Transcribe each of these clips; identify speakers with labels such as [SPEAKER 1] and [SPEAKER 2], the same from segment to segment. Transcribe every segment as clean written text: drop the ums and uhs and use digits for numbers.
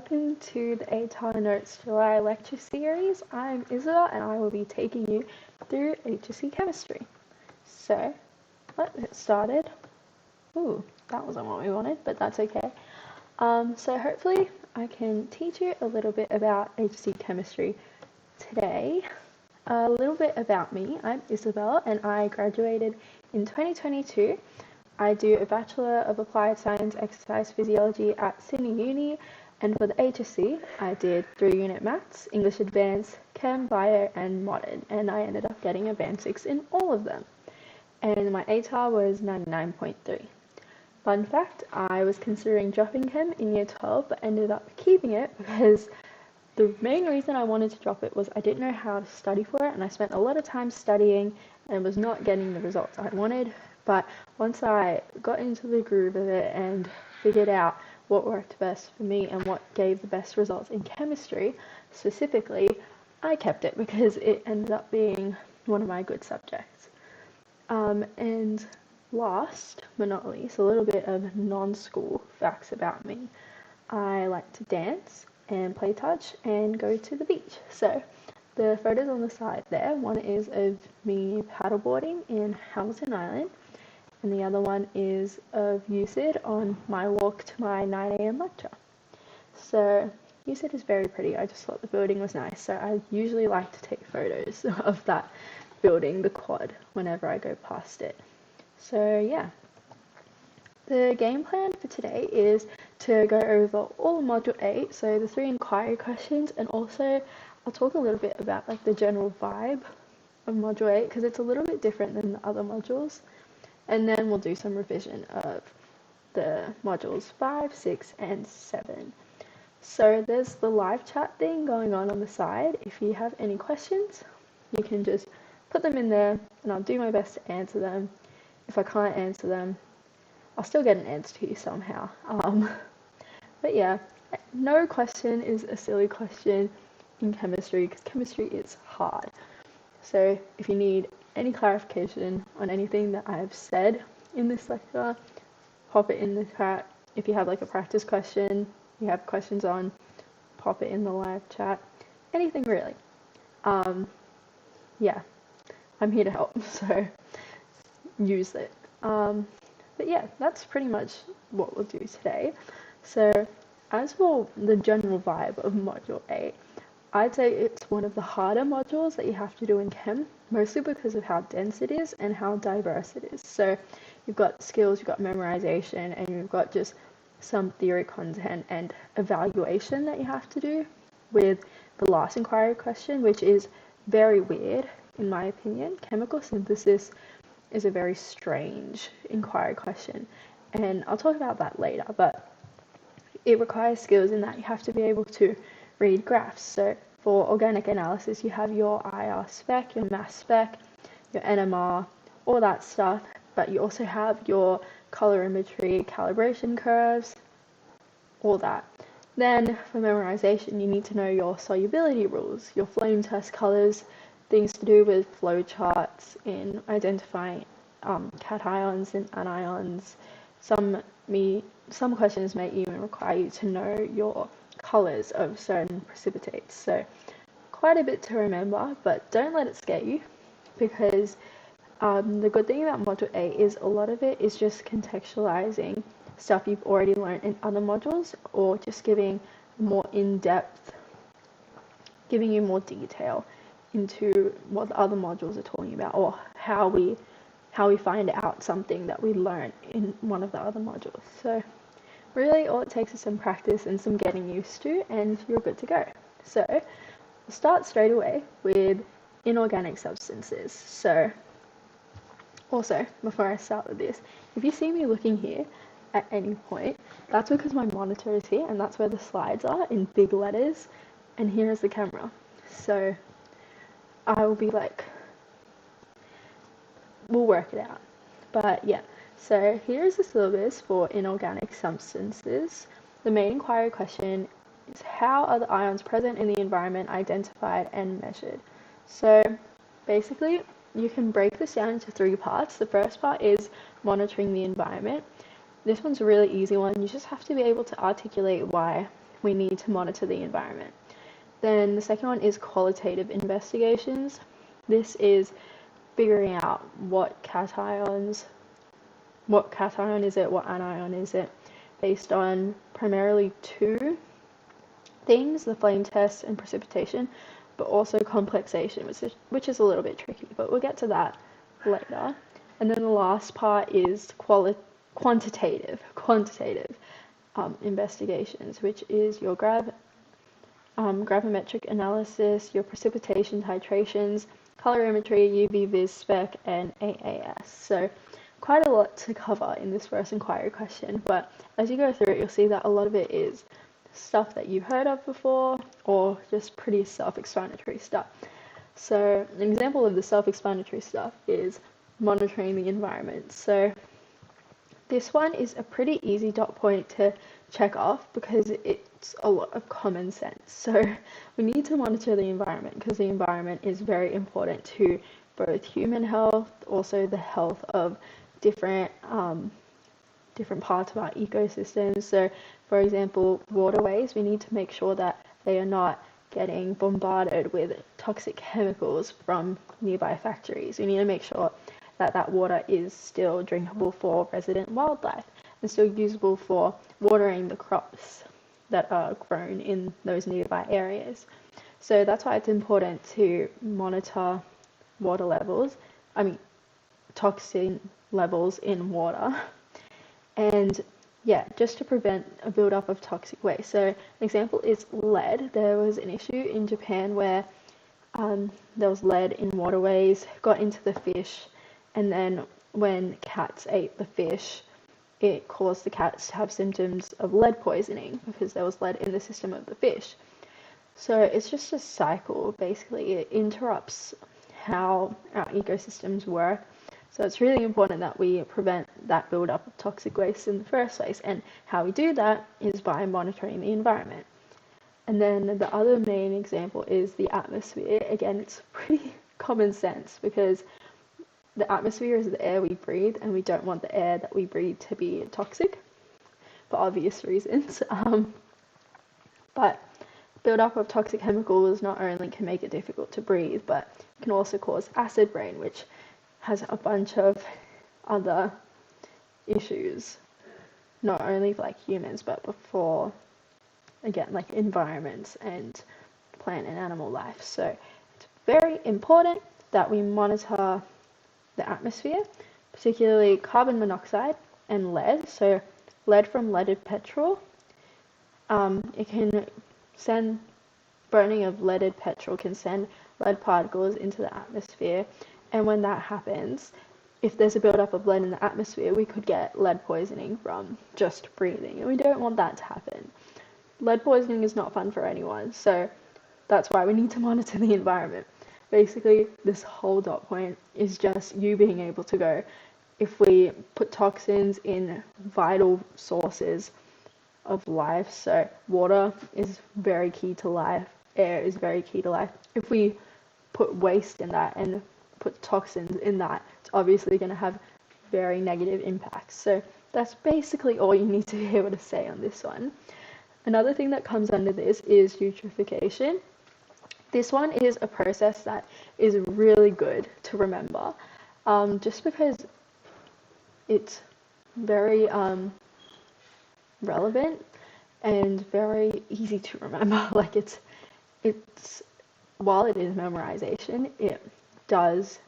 [SPEAKER 1] welcome to the ATAR Notes July lecture series. I'm Isabel and I will be taking you through HSC chemistry. So, let's get started. Ooh, that wasn't what we wanted, but that's okay. So hopefully I can teach you a little bit about HSC chemistry today. A little bit about me. I'm Isabel and I graduated in 2022. I do a Bachelor of Applied Science Exercise Physiology at Sydney Uni, and for the HSC I did 3-unit maths, English Advanced, Chem, Bio and Modern, and I ended up getting a band 6 in all of them. And my ATAR was 99.3. Fun fact, I was considering dropping Chem in year 12 but ended up keeping it because the main reason I wanted to drop it was I didn't know how to study for it, and I spent a lot of time studying and was not getting the results I wanted. But once I got into the groove of it and figured out what worked best for me and what gave the best results in chemistry specifically, I kept it because it ended up being one of my good subjects. And last but not least, a little bit of non-school facts about me. I like to dance and play touch and go to the beach. So the photos on the side there, one is of me paddleboarding in Hamilton Island, and the other one is of UCID on my walk to my 9 a.m. lecture. So UCID is very pretty. I just thought the building was nice, so I usually like to take photos of that building, the quad, whenever I go past it. So yeah, the game plan for today is to go over all of Module 8, so the 3 inquiry questions, and also I'll talk a little bit about like the general vibe of Module 8 because it's a little bit different than the other modules. And then we'll do some revision of the modules 5, 6, and 7. So there's the live chat thing going on the side. If you have any questions, you can just put them in there and I'll do my best to answer them. If I can't answer them, I'll still get an answer to you somehow. But yeah, no question is a silly question in chemistry because chemistry is hard. So if you need any clarification on anything that I've said in this lecture, pop it in the chat. If you have like a practice question you have questions on, pop it in the live chat. Anything really. Yeah, I'm here to help, so use it. But yeah, that's pretty much what we'll do today. So as for the general vibe of Module 8, I'd say it's one of the harder modules that you have to do in Chem, mostly because of how dense it is and how diverse it is. So you've got skills, you've got memorization, and you've got just some theory content and evaluation that you have to do with the last inquiry question, which is very weird in my opinion. Chemical synthesis is a very strange inquiry question, and I'll talk about that later, but it requires skills in that you have to be able to read graphs. So for organic analysis, you have your IR spec, your mass spec, your NMR, all that stuff, but you also have your colorimetry, calibration curves, all that. Then for memorization, you need to know your solubility rules, your flame test colors, things to do with flow charts in identifying cations and anions. Some questions may even require you to know your colors of certain precipitates. So quite a bit to remember, but don't let it scare you because the good thing about Module 8 is a lot of it is just contextualizing stuff you've already learned in other modules, or just giving more in-depth, giving you more detail into what the other modules are talking about, or how we find out something that we learned in one of the other modules. So really all it takes is some practice and some getting used to, and you're good to go. So we'll start straight away with inorganic substances. So also, before I start with this, if you see me looking here at any point, that's because my monitor is here and that's where the slides are in big letters, and here is the camera. So I will be like, we'll work it out. But yeah, so here is the syllabus for inorganic substances. The main inquiry question is, how are the ions present in the environment identified and measured? So basically, you can break this down into 3 parts. The first part is monitoring the environment. This one's a really easy one. You just have to be able to articulate why we need to monitor the environment. Then the second one is qualitative investigations. This is figuring out what cation is it, what anion is it, based on primarily two things, the flame test and precipitation, but also complexation, which is a little bit tricky, but we'll get to that later. And then the last part is quantitative investigations, which is your gravimetric analysis, your precipitation titrations, colorimetry, UV vis spec, and AAS. So quite a lot to cover in this first inquiry question, but as you go through it, you'll see that a lot of it is stuff that you've heard of before, or just pretty self-explanatory stuff. So an example of the self-explanatory stuff is monitoring the environment. So this one is a pretty easy dot point to check off because it's a lot of common sense. So we need to monitor the environment because the environment is very important to both human health, also the health of different parts of our ecosystem. So for example, waterways, we need to make sure that they are not getting bombarded with toxic chemicals from nearby factories. We need to make sure that that water is still drinkable for resident wildlife and still usable for watering the crops that are grown in those nearby areas. So that's why it's important to monitor toxin levels in water. And yeah, just to prevent a buildup of toxic waste. So an example is lead. There was an issue in Japan where there was lead in waterways, got into the fish, and then when cats ate the fish, it caused the cats to have symptoms of lead poisoning because there was lead in the system of the fish. So it's just a cycle, basically. It interrupts how our ecosystems work. So it's really important that we prevent that buildup of toxic waste in the first place, and how we do that is by monitoring the environment. And then the other main example is the atmosphere. Again, it's pretty common sense because the atmosphere is the air we breathe, and we don't want the air that we breathe to be toxic for obvious reasons. But buildup of toxic chemicals not only can make it difficult to breathe, but can also cause acid rain, which has a bunch of other issues, not only for like humans, but for, again, like environments and plant and animal life. So it's very important that we monitor the atmosphere, particularly carbon monoxide and lead. So lead from leaded petrol, it can send, burning of leaded petrol can send lead particles into the atmosphere. And when that happens, if there's a buildup of lead in the atmosphere, we could get lead poisoning from just breathing, and we don't want that to happen. Lead poisoning is not fun for anyone, so that's why we need to monitor the environment. Basically, this whole dot point is just you being able to go, if we put toxins in vital sources of life, so water is very key to life, air is very key to life. If we put waste in that and put toxins in that, it's obviously going to have very negative impacts. So that's basically all you need to be able to say on this one. Another thing that comes under this is eutrophication. This one is a process that is really good to remember, just because it's very relevant and very easy to remember. Like it's while it is memorization, it does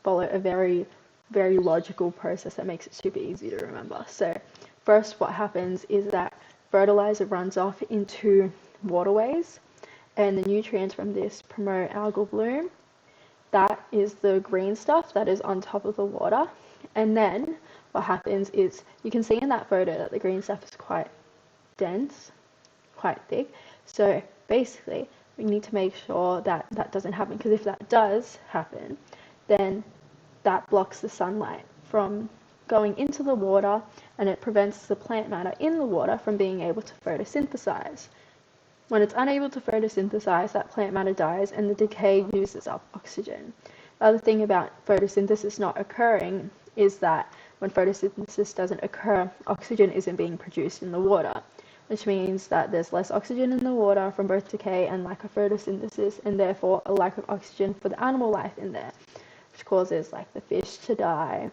[SPEAKER 1] follow a very, very logical process that makes it super easy to remember. So first, what happens is that fertilizer runs off into waterways, and the nutrients from this promote algal bloom. That is the green stuff that is on top of the water. And then what happens is, you can see in that photo that the green stuff is quite dense, quite thick. So basically, we need to make sure that that doesn't happen, because if that does happen, then that blocks the sunlight from going into the water, and it prevents the plant matter in the water from being able to photosynthesize. When it's unable to photosynthesize, that plant matter dies and the decay uses up oxygen. The other thing about photosynthesis not occurring is that when photosynthesis doesn't occur, oxygen isn't being produced in the water, which means that there's less oxygen in the water from both decay and lack of photosynthesis, and therefore a lack of oxygen for the animal life in there, which causes like the fish to die,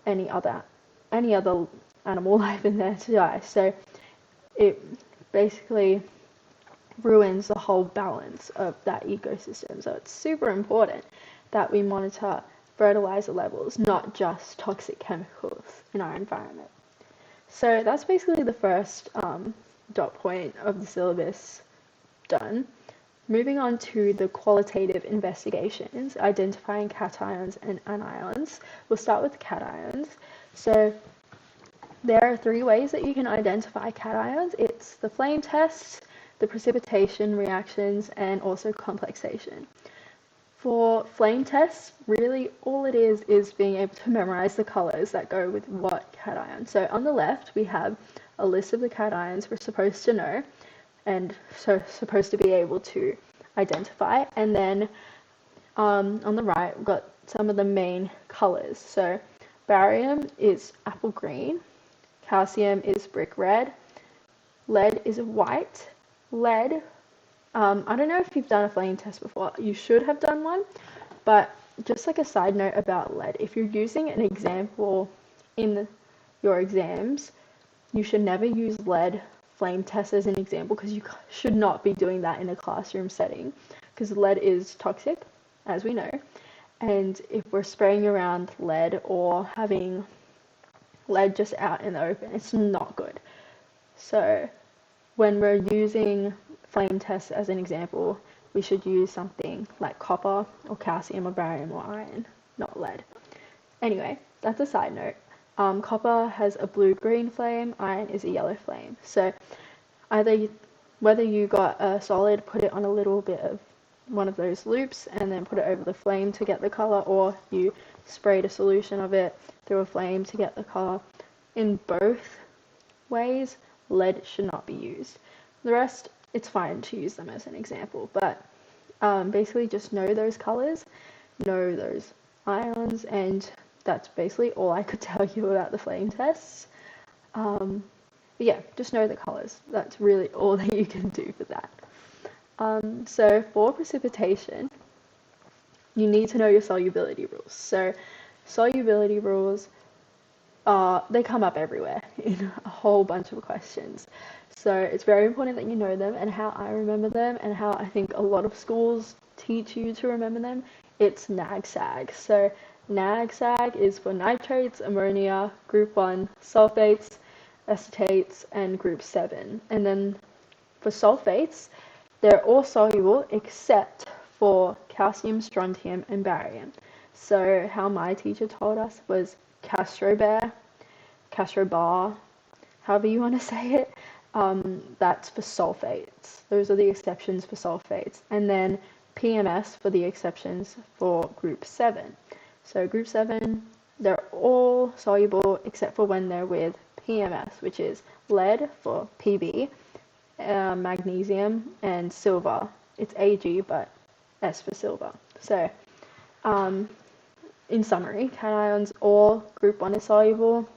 [SPEAKER 1] any other animal life in there to die. So it basically ruins the whole balance of that ecosystem. So it's super important that we monitor fertilizer levels, not just toxic chemicals in our environment. So that's basically the first dot point of the syllabus done. Moving on to the qualitative investigations, identifying cations and anions. We'll start with cations. So there are 3 ways that you can identify cations. It's the flame test, the precipitation reactions, and also complexation. For flame tests, really all it is being able to memorize the colors that go with what cation. So on the left, we have a list of the cations we're supposed to know, and so supposed to be able to identify. And then on the right, we've got some of the main colors. So barium is apple green, calcium is brick red, lead is white. Lead, I don't know if you've done a flame test before. You should have done one, but just like a side note about lead, if you're using an example in your exams, you should never use lead flame test as an example, because you should not be doing that in a classroom setting, because lead is toxic, as we know, and if we're spraying around lead or having lead just out in the open, it's not good. So when we're using flame tests as an example, we should use something like copper or calcium or barium or iron, not lead. Anyway, that's a side note. Copper has a blue-green flame, iron is a yellow flame. So whether you got a solid, put it on a little bit of one of those loops and then put it over the flame to get the color, or you sprayed a solution of it through a flame to get the color. In both ways, lead should not be used. The rest, it's fine to use them as an example, but basically just know those colors, know those ions, and that's basically all I could tell you about the flame tests. But yeah, just know the colors. That's really all that you can do for that. So for precipitation, you need to know your solubility rules. So solubility rules, they come up everywhere in a whole bunch of questions. So it's very important that you know them, and how I remember them and how I think a lot of schools teach you to remember them, it's NAGSAG. So NAGSAG is for nitrates, ammonia, group 1, sulfates, acetates, and group 7. And then for sulfates, they're all soluble except for calcium, strontium, and barium. So how my teacher told us was castrobar, however you want to say it, that's for sulfates. Those are the exceptions for sulfates. And then PMS for the exceptions for group 7. So group 7, they're all soluble except for when they're with PMS, which is lead for PB, magnesium, and silver. It's Ag, but S for silver. So in summary, cations, all group 1 is soluble,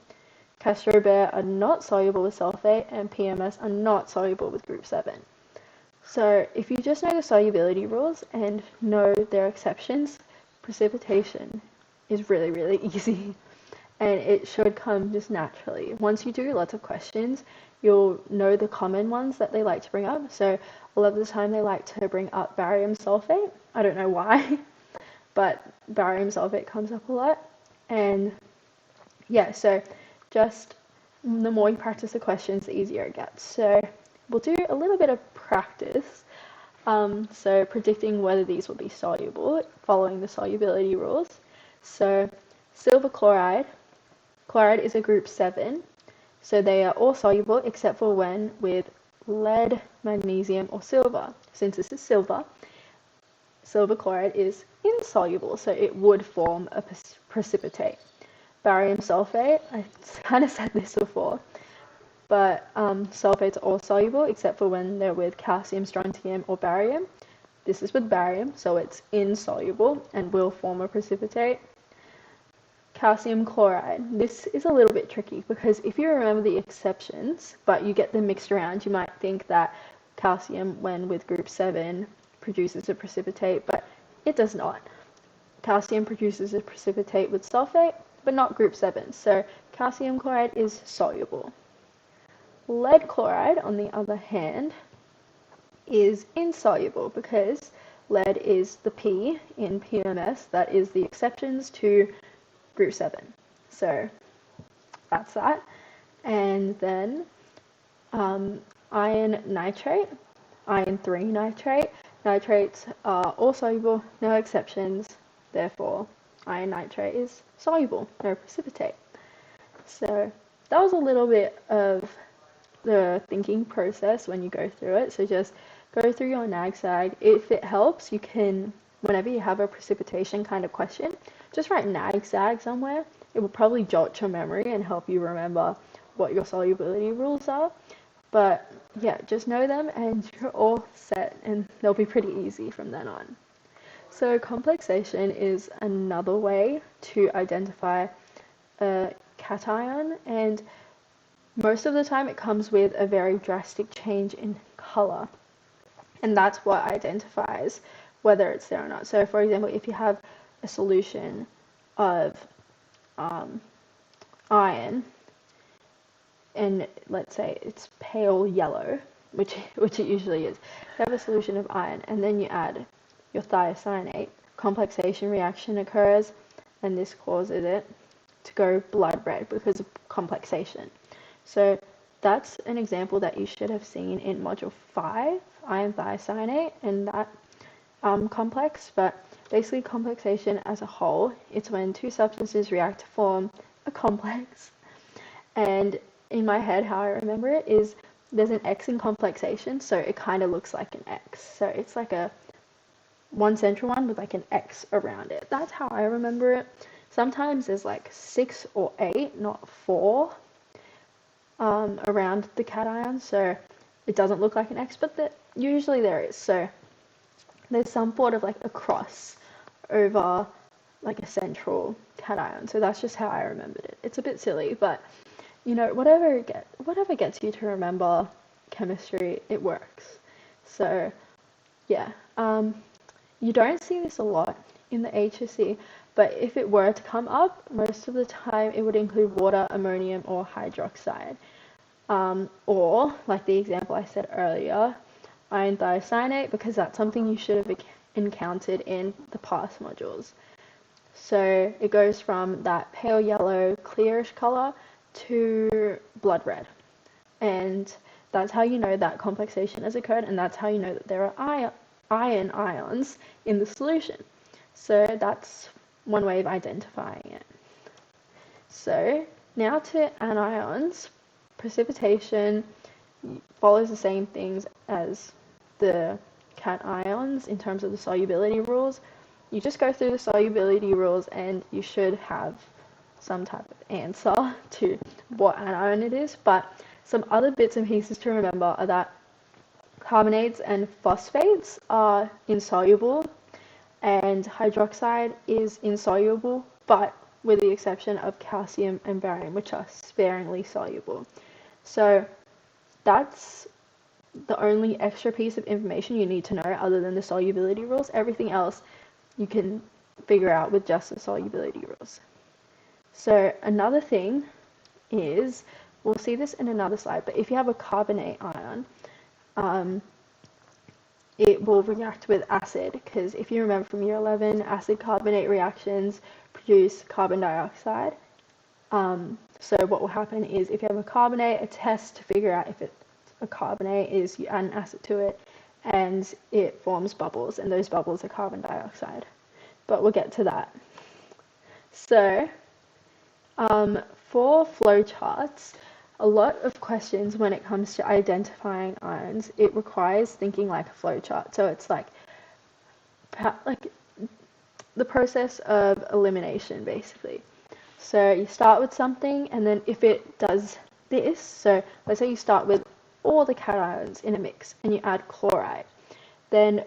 [SPEAKER 1] castrobar are not soluble with sulfate, and PMS are not soluble with group 7. So if you just know the solubility rules and know their exceptions, precipitation is really, really easy, and it should come just naturally. Once you do lots of questions, you'll know the common ones that they like to bring up. So a lot of the time they like to bring up barium sulfate. I don't know why, but barium sulfate comes up a lot. And yeah, so just the more you practice the questions, the easier it gets. So we'll do a little bit of practice. So predicting whether these will be soluble, following the solubility rules. So silver chloride is a group 7. So they are all soluble except for when with lead, magnesium, or silver. Since this is silver chloride is insoluble, so it would form a precipitate. Barium sulfate, I kind of said this before, but sulfates are all soluble except for when they're with calcium, strontium, or barium. This is with barium, so it's insoluble and will form a precipitate. calcium chloride. This is a little bit tricky because if you remember the exceptions, but you get them mixed around, you might think that calcium, when with group 7, produces a precipitate, but it does not. Calcium produces a precipitate with sulfate, but not group 7, so calcium chloride is soluble. Lead chloride, on the other hand, is insoluble because lead is the P in PMS that is the exceptions to group 7. So that's that. And then iron nitrate, iron 3 nitrate. Nitrates are all soluble, no exceptions, therefore iron nitrate is soluble, no precipitate. So that was a little bit of the thinking process when you go through it. So just go through your NAGSAG. If it helps, you can, whenever you have a precipitation kind of question, just write NAGSAG somewhere. It will probably jot your memory and help you remember what your solubility rules are. But yeah, just know them and you're all set, and they'll be pretty easy from then on. So complexation is another way to identify a cation, and most of the time it comes with a very drastic change in color, and that's what identifies whether it's there or not. So for example, if you have a solution of iron, and let's say it's pale yellow, which it usually is, you have a solution of iron and then you add your thiocyanate, complexation reaction occurs, and this causes it to go blood red because of complexation. So that's an example that you should have seen in module 5, iron thiocyanate, and that complex. But basically complexation as a whole, it's when two substances react to form a complex. And in my head, how I remember it is there's an X in complexation, so it kind of looks like an X. So it's like a one central one with like an X around it. That's how I remember it. Sometimes there's like 6 or 8, not 4, around the cation, so it doesn't look like an X, but usually there is. So there's some sort of like a cross over like a central cation. So that's just how I remembered it. It's a bit silly, but you know, whatever gets you to remember chemistry, it works. So yeah, you don't see this a lot in the HSC, but if it were to come up, most of the time it would include water, ammonium, or hydroxide. Or, like the example I said earlier, iron thiocyanate, because that's something you should have encountered in the past modules. So it goes from that pale yellow, clearish color to blood red. And that's how you know that complexation has occurred, and that's how you know that there are iron ions in the solution. So that's one way of identifying it. So now to anions. Precipitation follows the same things as the cations in terms of the solubility rules. You just go through the solubility rules and you should have some type of answer to what anion it is. But some other bits and pieces to remember are that carbonates and phosphates are insoluble, and hydroxide is insoluble, but with the exception of calcium and barium, which are sparingly soluble. So that's the only extra piece of information you need to know other than the solubility rules. Everything else you can figure out with just the solubility rules. So another thing is, we'll see this in another slide, but if you have a carbonate ion, it will react with acid, because if you remember from year 11, acid-carbonate reactions produce carbon dioxide. So what will happen is, if you have a carbonate, a test to figure out if it's a carbonate is you add an acid to it and it forms bubbles, and those bubbles are carbon dioxide. But we'll get to that. So for flowcharts, a lot of questions when it comes to identifying ions, it requires thinking like a flowchart. So it's like the process of elimination, basically. So you start with something, and then if it does this, so let's say you start with all the cations in a mix and you add chloride, then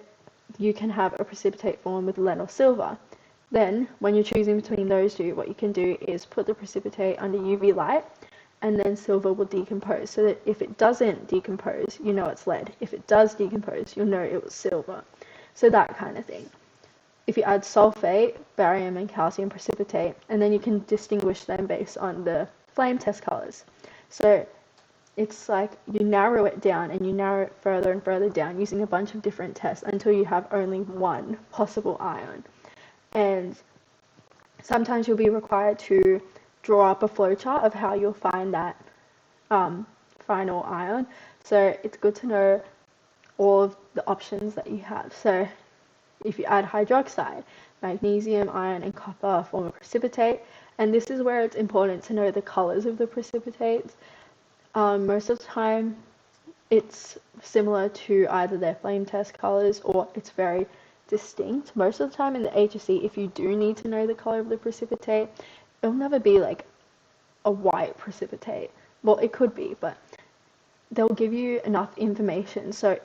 [SPEAKER 1] you can have a precipitate form with lead or silver. Then, when you're choosing between those two, what you can do is put the precipitate under UV light, and then silver will decompose. So that if it doesn't decompose, you know it's lead. If it does decompose, you'll know it was silver. So that kind of thing. If you add sulfate, barium and calcium precipitate, and then you can distinguish them based on the flame test colors. So it's like you narrow it down and you narrow it further and further down using a bunch of different tests until you have only one possible ion. And sometimes you'll be required to draw up a flowchart of how you'll find that final ion. So it's good to know all of the options that you have. So if you add hydroxide, magnesium, iron, and copper form a precipitate. And this is where it's important to know the colors of the precipitates. Most of the time, it's similar to either their flame test colors or it's very distinct. Most of the time in the HSC, if you do need to know the color of the precipitate, it'll never be like a white precipitate. Well, it could be, but they'll give you enough information so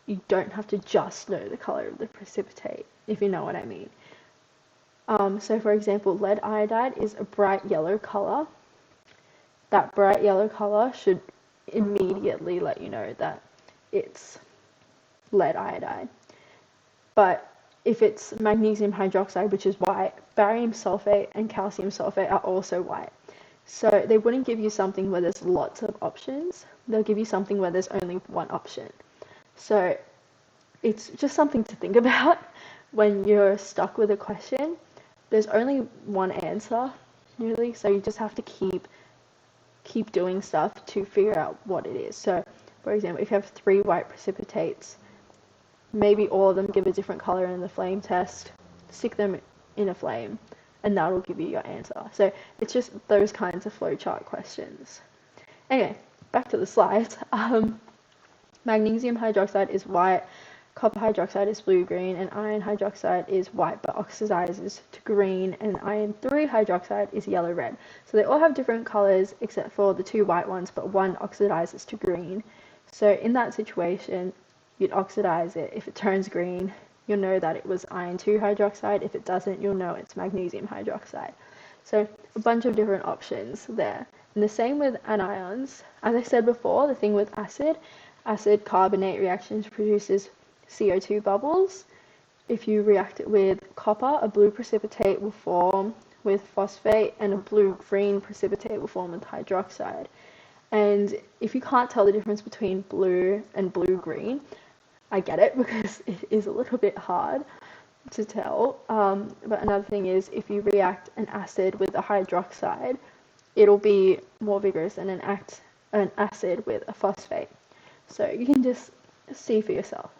[SPEAKER 1] you don't have to just know the color of the precipitate, if you know what I mean. So for example, lead iodide is a bright yellow color. That bright yellow color should immediately let you know that it's lead iodide. But if it's magnesium hydroxide, which is white, barium sulfate and calcium sulfate are also white. So they wouldn't give you something where there's lots of options. They'll give you something where there's only one option. So it's just something to think about when you're stuck with a question. There's only one answer, really, so you just have to keep doing stuff to figure out what it is. So, for example, if you have 3 white precipitates, maybe all of them give a different color in the flame test, stick them in a flame, and that'll give you your answer. So it's just those kinds of flowchart questions. Anyway, back to the slides. Magnesium hydroxide is white, copper hydroxide is blue-green, and iron hydroxide is white but oxidizes to green, and iron 3 hydroxide is yellow-red. So they all have different colors except for the 2 white ones, but one oxidizes to green. So in that situation, you'd oxidize it. If it turns green, you'll know that it was iron 2 hydroxide. If it doesn't, you'll know it's magnesium hydroxide. So a bunch of different options there. And the same with anions. As I said before, the thing with acid carbonate reactions produces CO2 bubbles. If you react it with copper, a blue precipitate will form with phosphate, and a blue-green precipitate will form with hydroxide. And if you can't tell the difference between blue and blue-green, I get it, because it is a little bit hard to tell. But another thing is, if you react an acid with a hydroxide, it'll be more vigorous than an acid with a phosphate. So you can just see for yourself.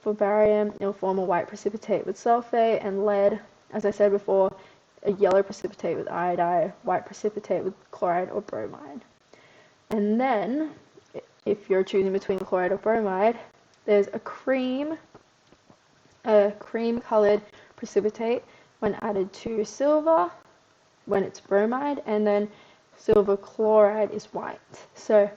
[SPEAKER 1] For barium, it'll form a white precipitate with sulfate, and lead, as I said before, a yellow precipitate with iodide, white precipitate with chloride or bromide. And then, if you're choosing between chloride or bromide, there's a cream colored precipitate when added to silver when it's bromide, and then silver chloride is white. So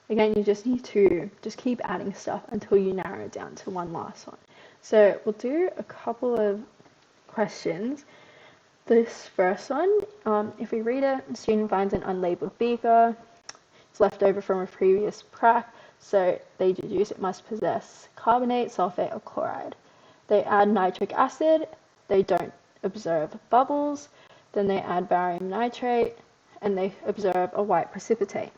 [SPEAKER 1] again, you just need to just keep adding stuff until you narrow it down to one last one. So we'll do a couple of questions. This first one, if we read it, the student finds an unlabeled beaker. It's left over from a previous crack, so they deduce it must possess carbonate, sulfate, or chloride. They add nitric acid, they don't observe bubbles, then they add barium nitrate, and they observe a white precipitate.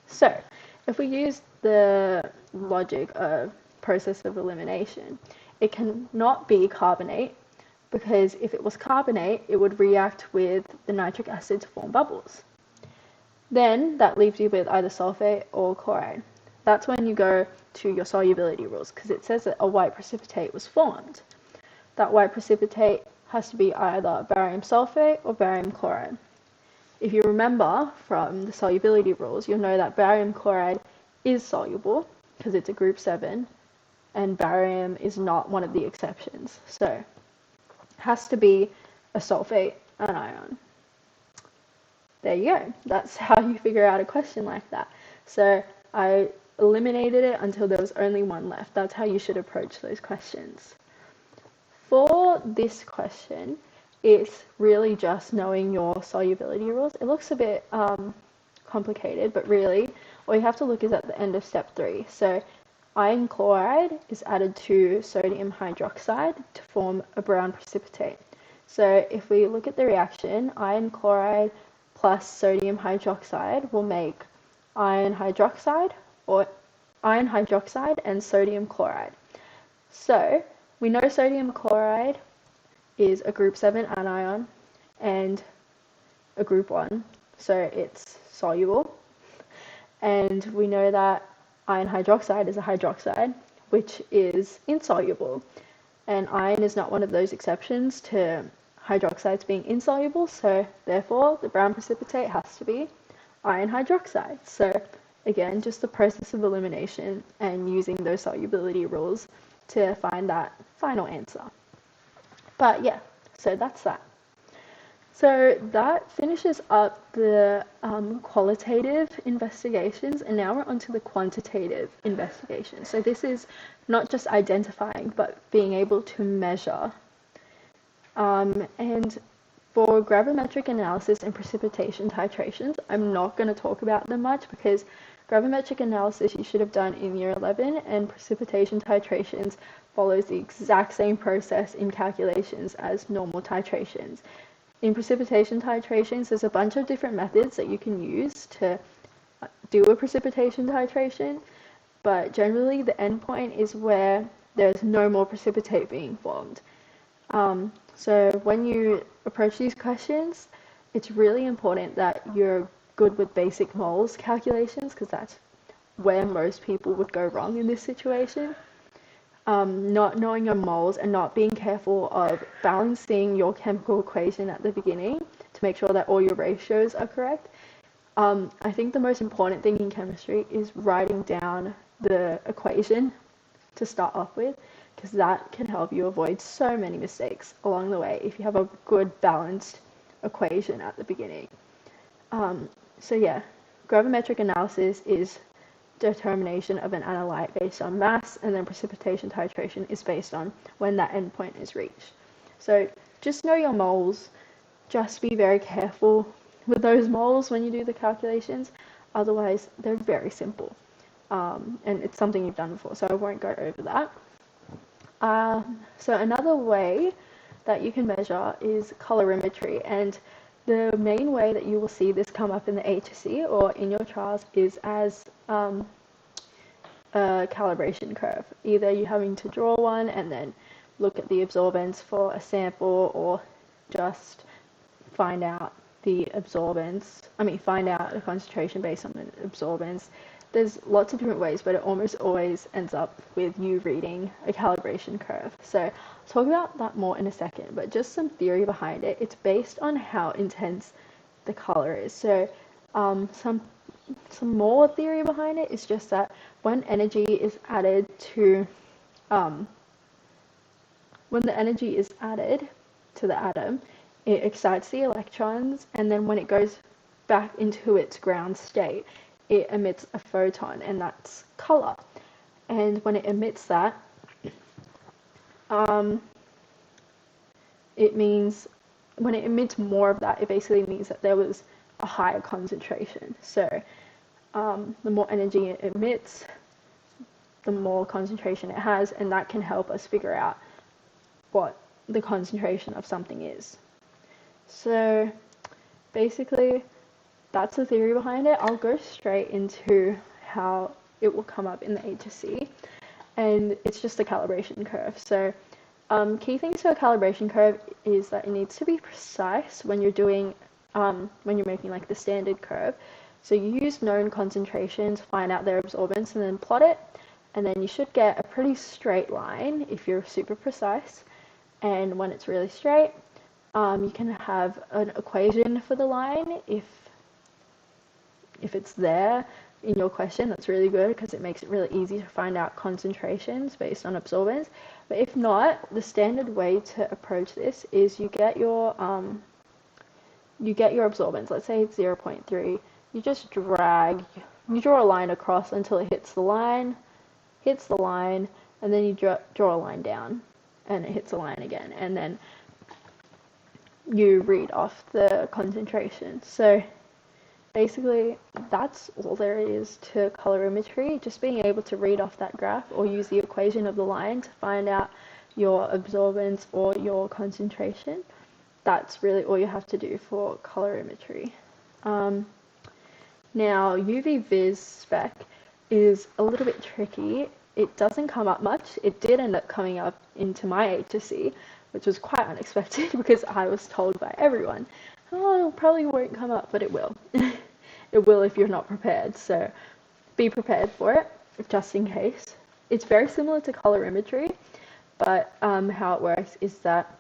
[SPEAKER 1] So, if we use the logic of process of elimination, it cannot be carbonate, because if it was carbonate, it would react with the nitric acid to form bubbles. Then that leaves you with either sulfate or chloride. That's when you go to your solubility rules, because it says that a white precipitate was formed. That white precipitate has to be either barium sulfate or barium chloride. If you remember from the solubility rules, you'll know that barium chloride is soluble because it's a group 7, and barium is not one of the exceptions. So it has to be a sulfate anion. There you go. That's how you figure out a question like that. So I eliminated it until there was only one left. That's how you should approach those questions. For this question, it's really just knowing your solubility rules. It looks a bit complicated, but really all you have to look is at the end of step 3. So iron chloride is added to sodium hydroxide to form a brown precipitate. So if we look at the reaction, iron chloride plus sodium hydroxide will make iron hydroxide and sodium chloride. So we know sodium chloride is a group 7 anion and a group 1, so it's soluble. And we know that iron hydroxide is a hydroxide, which is insoluble. And iron is not one of those exceptions to hydroxides being insoluble, so therefore the brown precipitate has to be iron hydroxide. So again, just the process of elimination and using those solubility rules to find that final answer. But yeah, so that's that. So that finishes up the qualitative investigations, and now we're on to the quantitative investigations. So this is not just identifying, but being able to measure. And for gravimetric analysis and precipitation titrations, I'm not going to talk about them much because gravimetric analysis you should have done in year 11, and precipitation titrations follows the exact same process in calculations as normal titrations. In precipitation titrations, there's a bunch of different methods that you can use to do a precipitation titration, but generally the endpoint is where there's no more precipitate being formed. So when you approach these questions, it's really important that you're good with basic moles calculations, because that's where most people would go wrong in this situation. Not knowing your moles and not being careful of balancing your chemical equation at the beginning to make sure that all your ratios are correct. I think the most important thing in chemistry is writing down the equation to start off with, because that can help you avoid so many mistakes along the way if you have a good balanced equation at the beginning. So yeah, gravimetric analysis is determination of an analyte based on mass, and then precipitation titration is based on when that endpoint is reached. So just know your moles, just be very careful with those moles when you do the calculations, otherwise they're very simple. And it's something you've done before, so I won't go over that. So another way that you can measure is colorimetry, and the main way that you will see this come up in the HSC or in your trials is as a calibration curve. Either you having to draw one and then look at the absorbance for a sample, or just find out the find out the concentration based on the absorbance. There's lots of different ways, but it almost always ends up with you reading a calibration curve. So I'll talk about that more in a second, but just some theory behind it. It's based on how intense the color is. So some more theory behind it is just that when energy is added to the atom, it excites the electrons, and then when it goes back into its ground state, it emits a photon, and that's color. And when it emits that, it means when it emits more of that, it basically means that there was a higher concentration. So the more energy it emits, the more concentration it has, and that can help us figure out what the concentration of something is. So basically, that's the theory behind it. I'll go straight into how it will come up in the HSC, and it's just a calibration curve. So key things to a calibration curve is that it needs to be precise when you're doing when you're making like the standard curve. So you use known concentrations, find out their absorbance, and then plot it, and then you should get a pretty straight line if you're super precise. And when it's really straight, you can have an equation for the line if it's there in your question. That's really good because it makes it really easy to find out concentrations based on absorbance. But if not, the standard way to approach this is you get your absorbance. Let's say it's 0.3. You just draw a line across until it hits the line, and then you draw a line down, and it hits the line again. And then you read off the concentration. So basically, that's all there is to colorimetry, just being able to read off that graph or use the equation of the line to find out your absorbance or your concentration. That's really all you have to do for colorimetry. Now, UV Vis spec is a little bit tricky. It doesn't come up much. It did end up coming up into my HSC, which was quite unexpected because I was told by everyone, oh, it probably won't come up, but it will. It will if you're not prepared, so be prepared for it, just in case. It's very similar to colorimetry, but how it works is that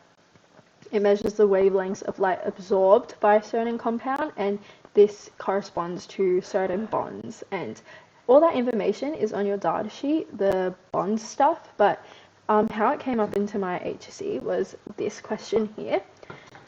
[SPEAKER 1] it measures the wavelengths of light absorbed by a certain compound, and this corresponds to certain bonds. And all that information is on your data sheet, the bond stuff, but how it came up into my HSC was this question here.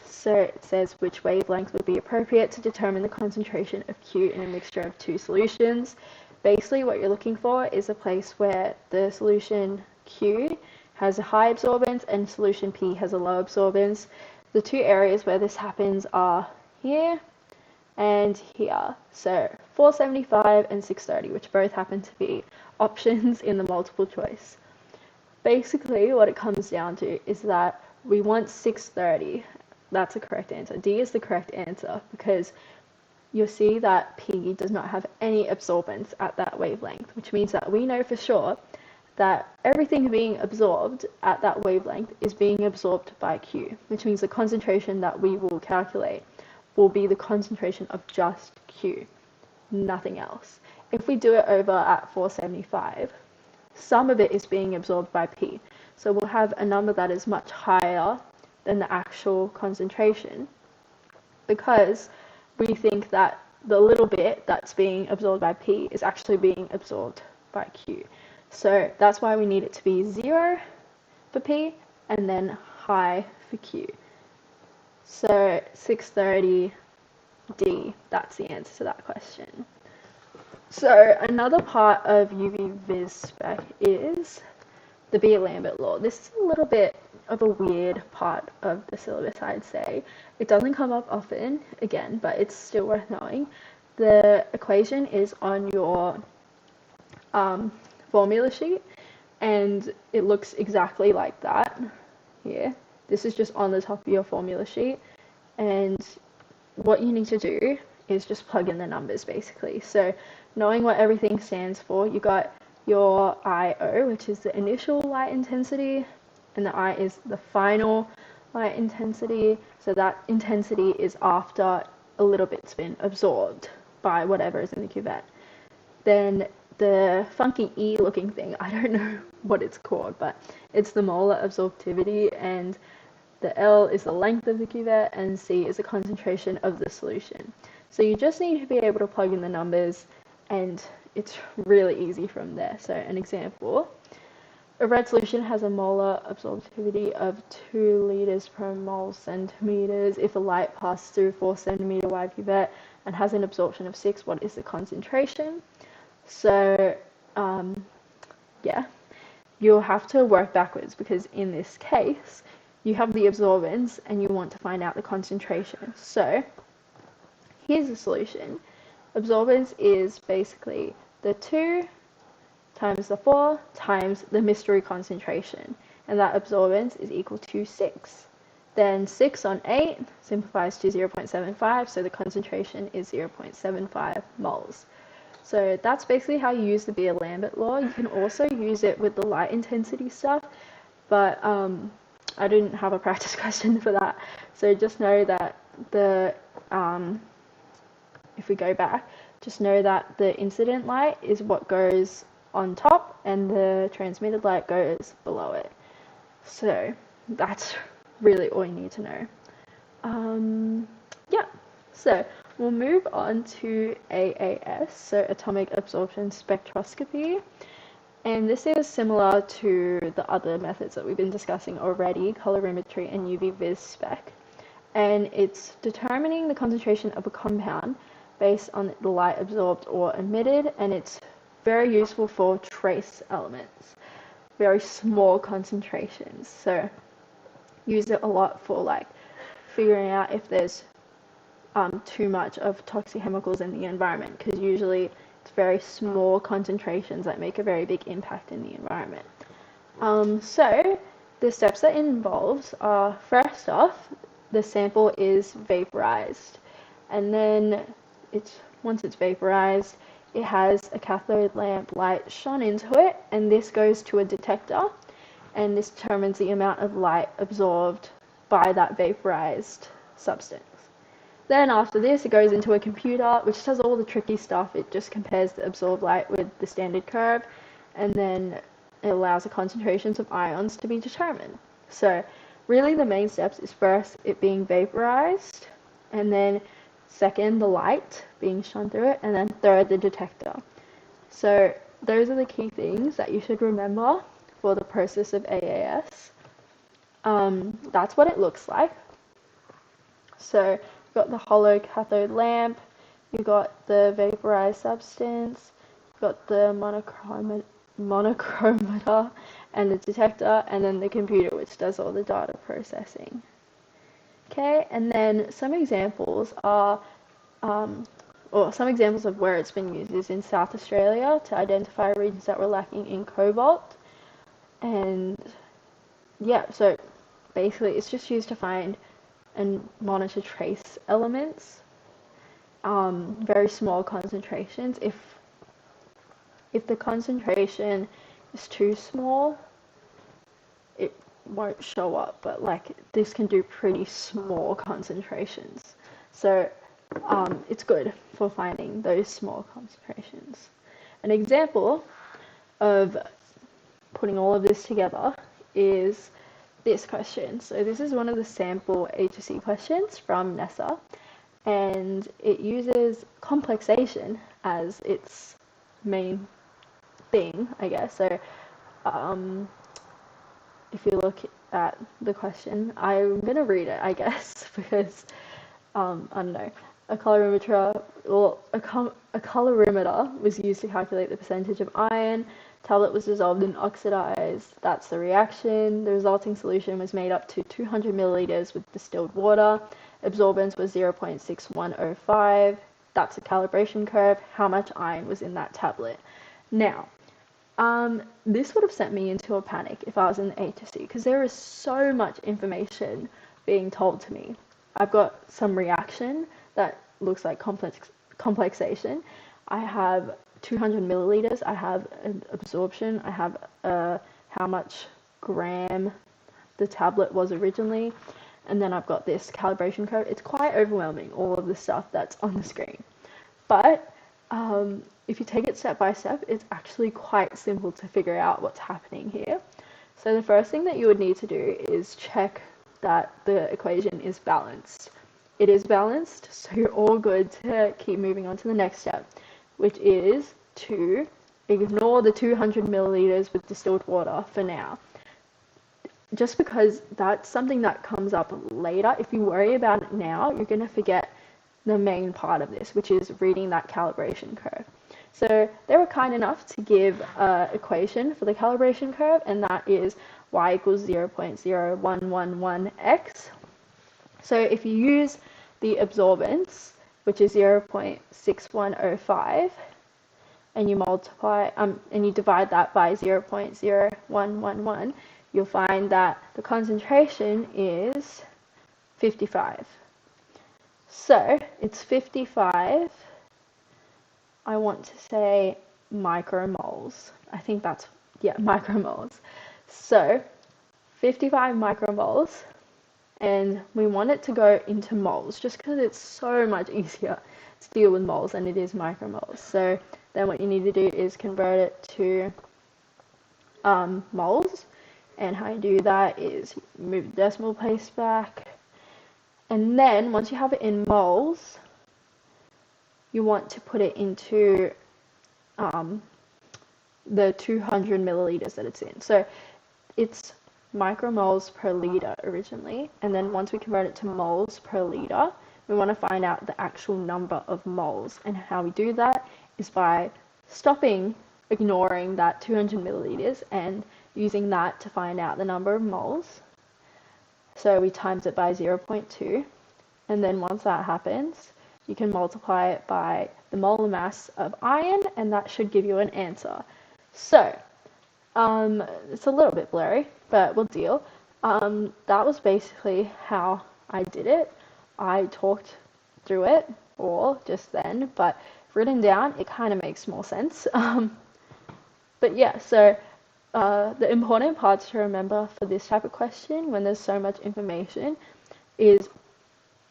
[SPEAKER 1] So it says which wavelength would be appropriate to determine the concentration of Q in a mixture of two solutions. Basically, what you're looking for is a place where the solution Q has a high absorbance and solution P has a low absorbance. The two areas where this happens are here and here. So 475 and 630, which both happen to be options in the multiple choice. Basically, what it comes down to is that we want 630. That's the correct answer. D is the correct answer because you'll see that P does not have any absorbance at that wavelength, which means that we know for sure that everything being absorbed at that wavelength is being absorbed by Q, which means the concentration that we will calculate will be the concentration of just Q, nothing else. If we do it over at 475, some of it is being absorbed by P, so we'll have a number that is much higher than the actual concentration because we think that the little bit that's being absorbed by P is actually being absorbed by Q. So that's why we need it to be 0 for P and then high for Q. So 630 D, that's the answer to that question. So another part of UV Vis spec is the Beer-Lambert law. This is a little bit of a weird part of the syllabus, I'd say. It doesn't come up often, again, but it's still worth knowing. The equation is on your formula sheet, and it looks exactly like that here. This is just on the top of your formula sheet, and what you need to do is just plug in the numbers, basically. So knowing what everything stands for, you got your IO, which is the initial light intensity, and the I is the final light intensity. So that intensity is after a little bit's been absorbed by whatever is in the cuvette. Then the funky E looking thing, I don't know what it's called, but it's the molar absorptivity, and the L is the length of the cuvette, and C is the concentration of the solution. So you just need to be able to plug in the numbers, and it's really easy from there. So an example, a red solution has a molar absorptivity of 2 liters per mole centimeters. If a light passes through 4 centimeter wide cuvette and has an absorption of 6, what is the concentration? So yeah, you'll have to work backwards because in this case you have the absorbance and you want to find out the concentration. So here's the solution. Absorbance is basically the 2 times the 4 times the mystery concentration, and that absorbance is equal to 6. Then 6 on 8 simplifies to 0.75, so the concentration is 0.75 moles. So that's basically how you use the Beer-Lambert law. You can also use it with the light intensity stuff, but I didn't have a practice question for that. So just know that the, if we go back, just know that the incident light is what goes on top and the transmitted light goes below it. So that's really all you need to know. Yeah, so we'll move on to AAS, so atomic absorption spectroscopy. And this is similar to the other methods that we've been discussing already, colorimetry and UV Vis spec. And it's determining the concentration of a compound based on the light absorbed or emitted, and it's very useful for trace elements, very small concentrations. So use it a lot for like figuring out if there's too much of toxic chemicals in the environment, because usually it's very small concentrations that make a very big impact in the environment. So the steps that it involves are, first off, the sample is vaporized, and then once it's vaporized, it has a cathode lamp light shone into it, and this goes to a detector, and this determines the amount of light absorbed by that vaporized substance. Then after this, it goes into a computer, which does all the tricky stuff. It just compares the absorbed light with the standard curve, and then it allows the concentrations of ions to be determined. So really the main steps is first it being vaporized, and then second the light being shone through it, and then third the detector. So those are the key things that you should remember for the process of AAS. That's what it looks like. So you've got the hollow cathode lamp, you've got the vaporized substance, you've got the monochromator and the detector, and then the computer, which does all the data processing. Okay, and then some examples are, or some examples of where it's been used is in South Australia to identify regions that were lacking in cobalt. And yeah, so basically it's just used to find and monitor trace elements, very small concentrations. If the concentration is too small, it won't show up, but like this can do pretty small concentrations. So it's good for finding those small concentrations. An example of putting all of this together is this question. So this is one of the sample HSC questions from NESA, and it uses complexation as its main thing, I guess. So if you look at the question, I'm going to read it, I guess, because I don't know. A colorimeter was used to calculate the percentage of iron. Tablet was dissolved and oxidized. That's the reaction. The resulting solution was made up to 200 milliliters with distilled water. Absorbance was 0.6105. That's a calibration curve. How much iron was in that tablet? Now, this would have sent me into a panic if I was in the HSC, because there is so much information being told to me. I've got some reaction that looks like complexation. I have 200 milliliters. I have an absorption. I have how much gram the tablet was originally. And then I've got this calibration curve. It's quite overwhelming, all of the stuff that's on the screen. But if you take it step by step, it's actually quite simple to figure out what's happening here. So the first thing that you would need to do is check that the equation is balanced. It is balanced, so you're all good to keep moving on to the next step, which is to ignore the 200 milliliters with distilled water for now. Just because that's something that comes up later. If you worry about it now, you're going to forget the main part of this, which is reading that calibration curve. So they were kind enough to give an equation for the calibration curve, and that is y equals 0.0111x. So if you use the absorbance, which is 0.6105, and you multiply and you divide that by 0.0111, you'll find that the concentration is 55. So it's 55, I want to say micromoles. I think that's, yeah, micromoles. So 55 micromoles, and we want it to go into moles just because it's so much easier to deal with moles than it is micromoles. So then what you need to do is convert it to moles, and how you do that is move the decimal place back, and then once you have it in moles, you want to put it into the 200 milliliters that it's in. So it's micromoles per liter originally, and then once we convert it to moles per liter, we want to find out the actual number of moles. And how we do that is by ignoring that 200 milliliters and using that to find out the number of moles. So we times it by 0.2, and then once that happens, you can multiply it by the molar mass of iron, and that should give you an answer. So, it's a little bit blurry, but we'll deal. That was basically how I did it. I talked through it all just then, but written down, it kind of makes more sense. But yeah, so the important parts to remember for this type of question when there's so much information is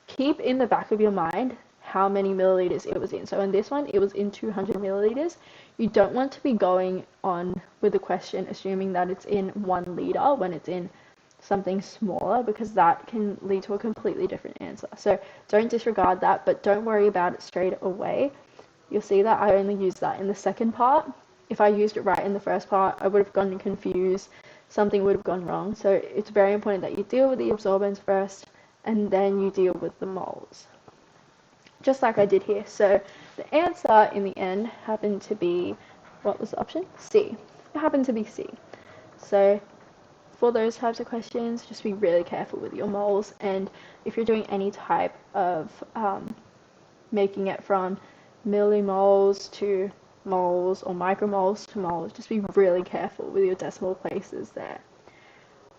[SPEAKER 1] keep in the back of your mind how many milliliters it was in. So in this one, it was in 200 milliliters. You don't want to be going on with the question assuming that it's in 1 liter when it's in something smaller, because that can lead to a completely different answer. So don't disregard that, but don't worry about it straight away. You'll see that I only used that in the second part. If I used it right in the first part, I would have gotten confused. Something would have gone wrong. So it's very important that you deal with the absorbance first, and then you deal with the moles, just like I did here. So the answer in the end happened to be, what was the option? C. It happened to be C. So for those types of questions, just be really careful with your moles, and if you're doing any type of making it from millimoles to moles or micromoles to moles, just be really careful with your decimal places there.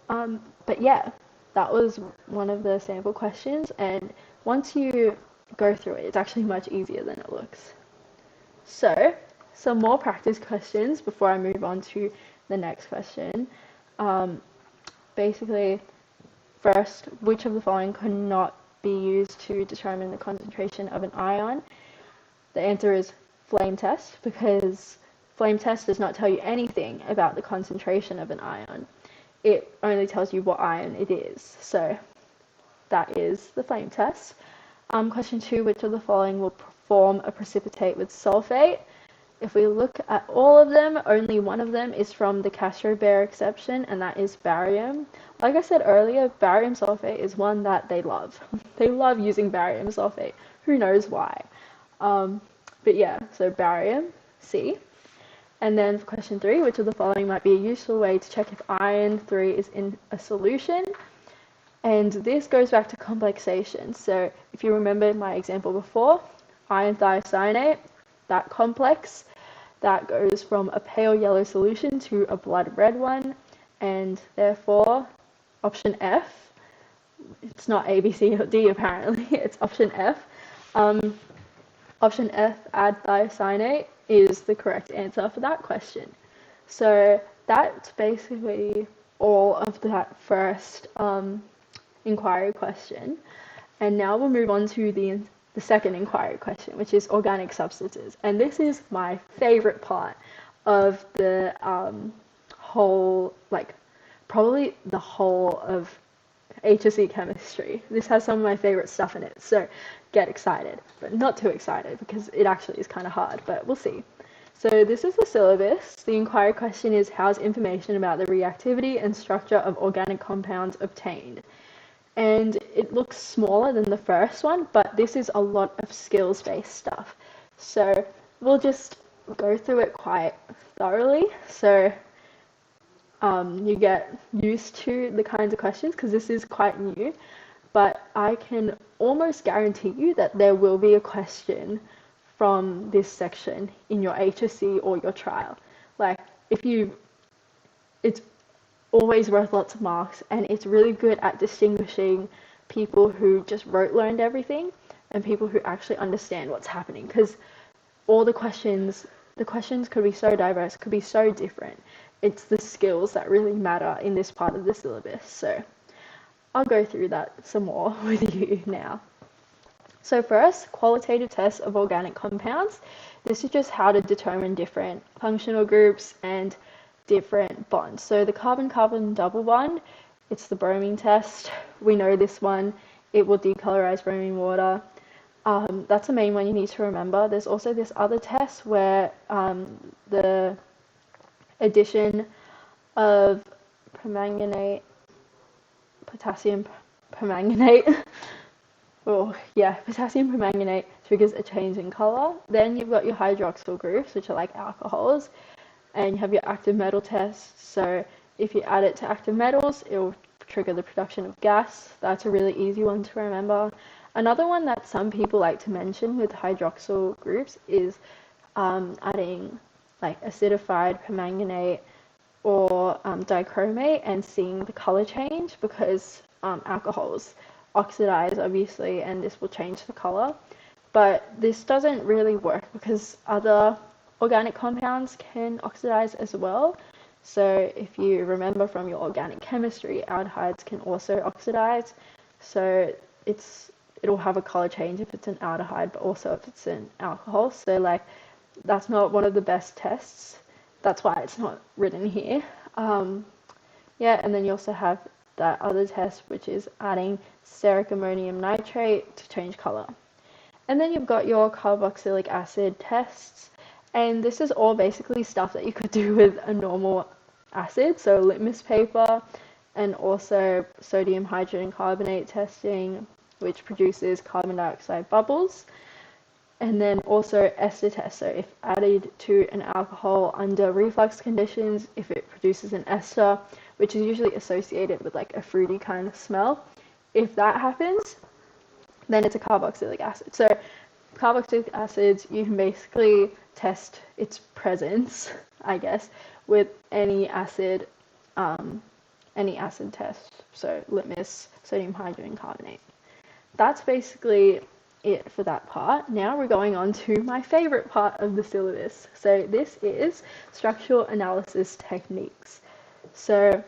[SPEAKER 1] But yeah, that was one of the sample questions, and once you go through it, it's actually much easier than it looks. So, some more practice questions before I move on to the next question. Basically, first, which of the following could not be used to determine the concentration of an ion? The answer is flame test, because flame test does not tell you anything about the concentration of an ion. It only tells you what ion it is. So that is the flame test. Question 2, which of the following will form a precipitate with sulfate? If we look at all of them, only one of them is from the Castro-Bear exception, and that is barium. Like I said earlier, barium sulfate is one that they love. They love using barium sulfate. Who knows why? But yeah, so barium, C. And then for question 3, which of the following might be a useful way to check if iron 3 is in a solution? And this goes back to complexation. So if you remember my example before, iron thiocyanate, that complex, that goes from a pale yellow solution to a blood red one, and therefore option F, it's not A, B, C, or D apparently, it's option F. Option F, add thiocyanate, is the correct answer for that question. So that's basically all of that first inquiry question. And now we'll move on to the second inquiry question, which is organic substances. And this is my favorite part of the whole, probably the whole of HSC chemistry. This has some of my favorite stuff in it, so get excited, but not too excited because it actually is kind of hard, but we'll see. So this is the syllabus. The inquiry question is, how's information about the reactivity and structure of organic compounds obtained? And it looks smaller than the first one, but this is a lot of skills-based stuff. So we'll just go through it quite thoroughly, so you get used to the kinds of questions, because this is quite new, but I can almost guarantee you that there will be a question from this section in your HSC or your trial. It's always worth lots of marks, and it's really good at distinguishing people who just learned everything and people who actually understand what's happening, because all the questions could be so diverse, could be so different. It's the skills that really matter in this part of the syllabus. So I'll go through that some more with you now. So first, qualitative tests of organic compounds. This is just how to determine different functional groups and different bonds. So the carbon-carbon double bond, it's the bromine test. We know this one. It will decolorize bromine water. That's the main one you need to remember. There's also this other test where the addition of potassium permanganate potassium permanganate triggers a change in color. Then you've got your hydroxyl groups, which are like alcohols, and you have your active metal test. So if you add it to active metals, it will trigger the production of gas. That's a really easy one to remember. Another one that some people like to mention with hydroxyl groups is adding like acidified permanganate or dichromate and seeing the color change, because alcohols oxidize obviously, and this will change the color. But this doesn't really work because other organic compounds can oxidize as well. So if you remember from your organic chemistry, aldehydes can also oxidize. So it'll have a color change if it's an aldehyde, but also if it's an alcohol. So like that's not one of the best tests. That's why it's not written here. Yeah, and then you also have that other test, which is adding steric ammonium nitrate to change color. And then you've got your carboxylic acid tests, and this is all basically stuff that you could do with a normal acid, so litmus paper, and also sodium hydrogen carbonate testing, which produces carbon dioxide bubbles. And then also ester test, so if added to an alcohol under reflux conditions, if it produces an ester, which is usually associated with like a fruity kind of smell, if that happens, then it's a carboxylic acid. So carboxylic acids, you can basically test its presence, I guess, with any acid test, so litmus, sodium hydrogen carbonate. That's basically it for that part. Now we're going on to my favorite part of the syllabus. So this is structural analysis techniques. So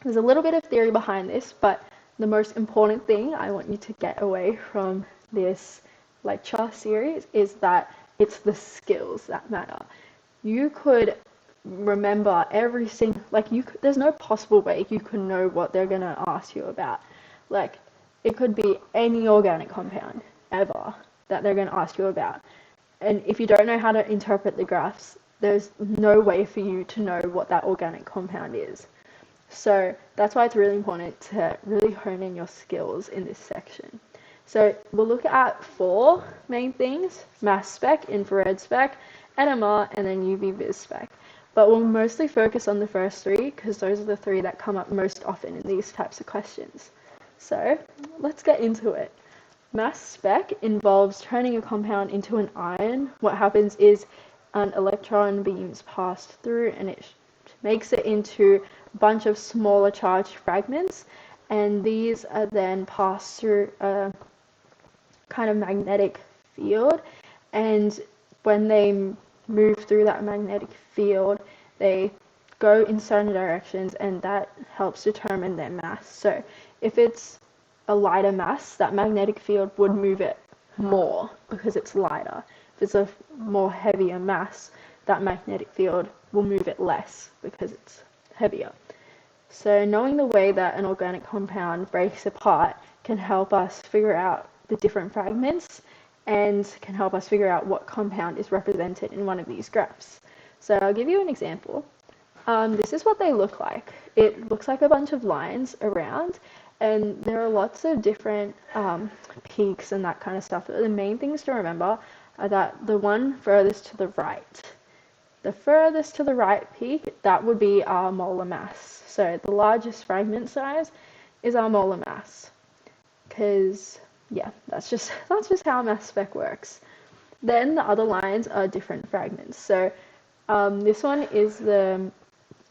[SPEAKER 1] there's a little bit of theory behind this, but the most important thing I want you to get away from this lecture series is that it's the skills that matter. You could remember every single, there's no possible way you could know what they're gonna ask you about. Like, it could be any organic compound ever that they're gonna ask you about. And if you don't know how to interpret the graphs, there's no way for you to know what that organic compound is. So that's why it's really important to really hone in your skills in this section. So we'll look at 4 main things: mass spec, infrared spec, NMR, and then UV vis spec. But we'll mostly focus on the first 3 because those are the 3 that come up most often in these types of questions. So let's get into it. Mass spec involves turning a compound into an ion. What happens is an electron beams passed through and it makes it into a bunch of smaller charged fragments, and these are then passed through a kind of magnetic field, and when they move through that magnetic field, they go in certain directions, and that helps determine their mass. So if it's a lighter mass, that magnetic field would move it more because it's lighter. If it's a more heavier mass, that magnetic field will move it less because it's heavier. So knowing the way that an organic compound breaks apart can help us figure out the different fragments and can help us figure out what compound is represented in one of these graphs. So I'll give you an example. This is what they look like. It looks like a bunch of lines around, and there are lots of different peaks and that kind of stuff. But the main things to remember are that the one furthest to the right peak, that would be our molar mass. So the largest fragment size is our molar mass, because yeah, that's just how mass spec works. Then the other lines are different fragments. So this one is the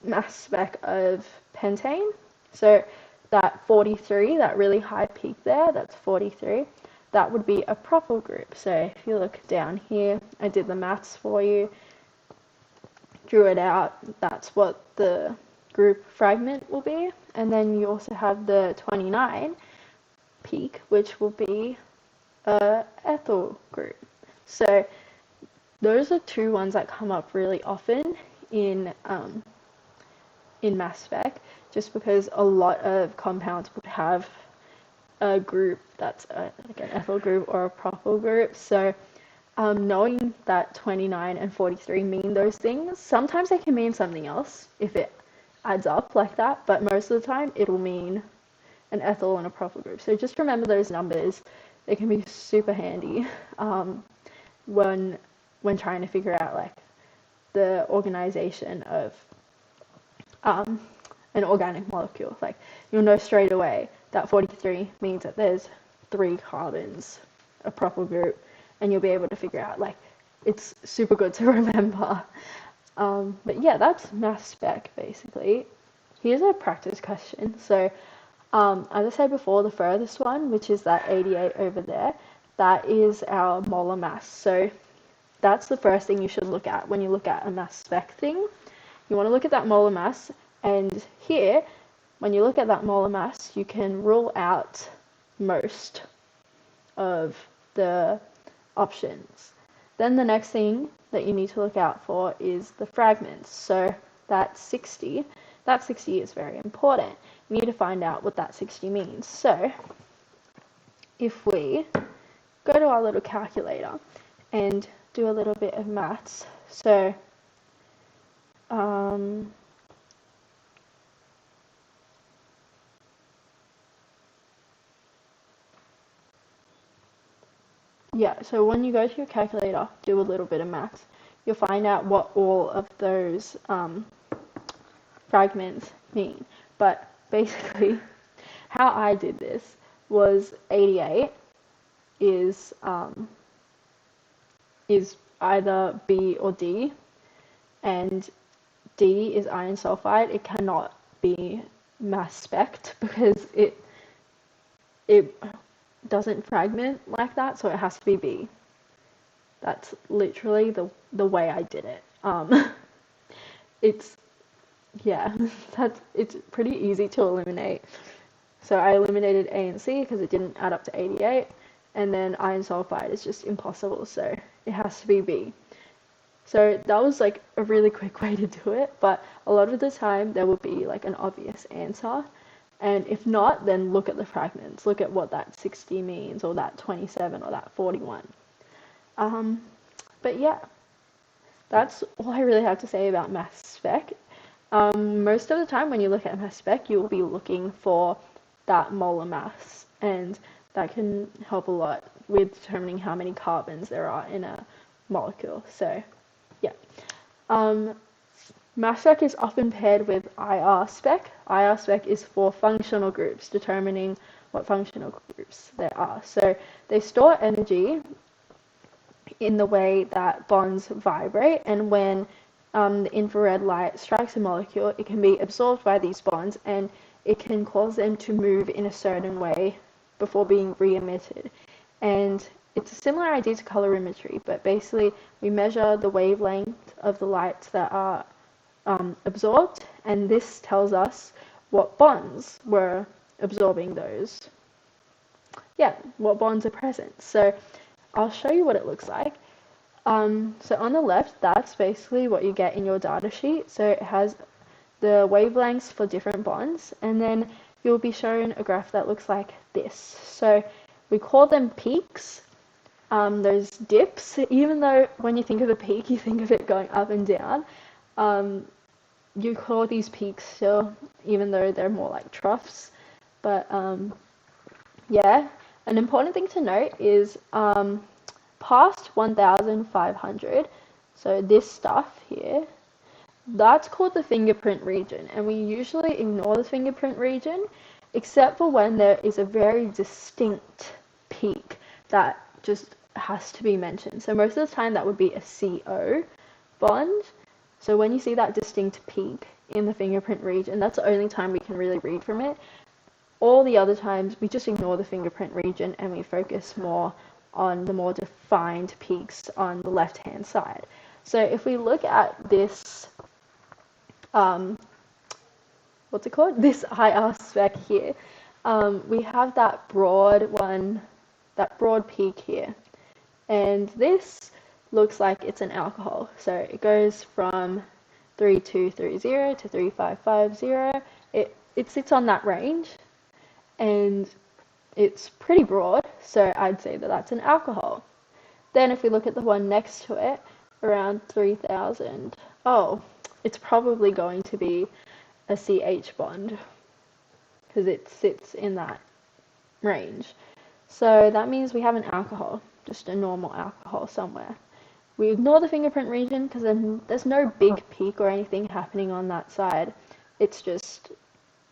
[SPEAKER 1] mass spec of pentane. So that 43, that really high peak there, that's 43. That would be a propyl group. So if you look down here, I did the maths for you, drew it out. That's what the group fragment will be. And then you also have the 29 peak, which will be a ethyl group. So those are 2 ones that come up really often in mass spec, just because a lot of compounds would have a group that's like an ethyl group or a propyl group. So knowing that 29 and 43 mean those things, sometimes they can mean something else if it adds up like that, but most of the time it'll mean an ethyl and a propyl group. So just remember those numbers. They can be super handy when trying to figure out like the organization of an organic molecule. Like, you'll know straight away that 43 means that there's 3 carbons, a proper group, and you'll be able to figure out, like, it's super good to remember. But yeah, that's mass spec basically. Here's a practice question. So, as I said before, the furthest one, which is that 88 over there, that is our molar mass. So that's the first thing you should look at when you look at a mass spec thing. You want to look at that molar mass, and here, when you look at that molar mass, you can rule out most of the options. Then the next thing that you need to look out for is the fragments. So that 60 is very important. You need to find out what that 60 means. So if we go to our little calculator and do a little bit of maths. So yeah, so when you go to your calculator, do a little bit of maths, you'll find out what all of those fragments mean. But basically, how I did this was 88 is either B or D, and D is iron sulfide. It cannot be mass spec'd because it doesn't fragment like that, so it has to be B. That's literally the way I did it. It's it's pretty easy to eliminate. So I eliminated A and C because it didn't add up to 88, and then iron sulfide is just impossible, so it has to be B. So that was like a really quick way to do it, but a lot of the time there will be like an obvious answer, and if not, then look at the fragments, look at what that 60 means, or that 27, or that 41. But yeah, that's all I really have to say about mass spec. Most of the time when you look at mass spec, you will be looking for that molar mass, and that can help a lot with determining how many carbons there are in a molecule. So yeah. Mass spec is often paired with IR spec. IR spec is for functional groups, determining what functional groups there are. So they store energy in the way that bonds vibrate, and when the infrared light strikes a molecule, it can be absorbed by these bonds, and it can cause them to move in a certain way before being re-emitted. And it's a similar idea to colorimetry, but basically we measure the wavelength of the lights that are absorbed, and this tells us what bonds were absorbing those. Yeah, what bonds are present. So I'll show you what it looks like. So on the left, that's basically what you get in your data sheet. So it has the wavelengths for different bonds, and then you'll be shown a graph that looks like this. So we call them peaks, those dips, even though when you think of a peak, you think of it going up and down. You call these peaks still, even though they're more like troughs. But yeah, an important thing to note is past 1,500, so this stuff here, that's called the fingerprint region, and we usually ignore the fingerprint region except for when there is a very distinct peak that just has to be mentioned. So most of the time that would be a CO bond. So when you see that distinct peak in the fingerprint region, that's the only time we can really read from it. All the other times we just ignore the fingerprint region and we focus more on the more defined peaks on the left hand side. So if we look at this what's it called? This IR spec here. We have that broad one, that broad peak here. And this looks like it's an alcohol. So it goes from 3230 to 3550. It sits on that range, and it's pretty broad, so I'd say that that's an alcohol. Then if we look at the one next to it, around 3000, it's probably going to be a CH bond because it sits in that range. So that means we have an alcohol, just a normal alcohol somewhere. We ignore the fingerprint region because then there's no big peak or anything happening on that side. It's just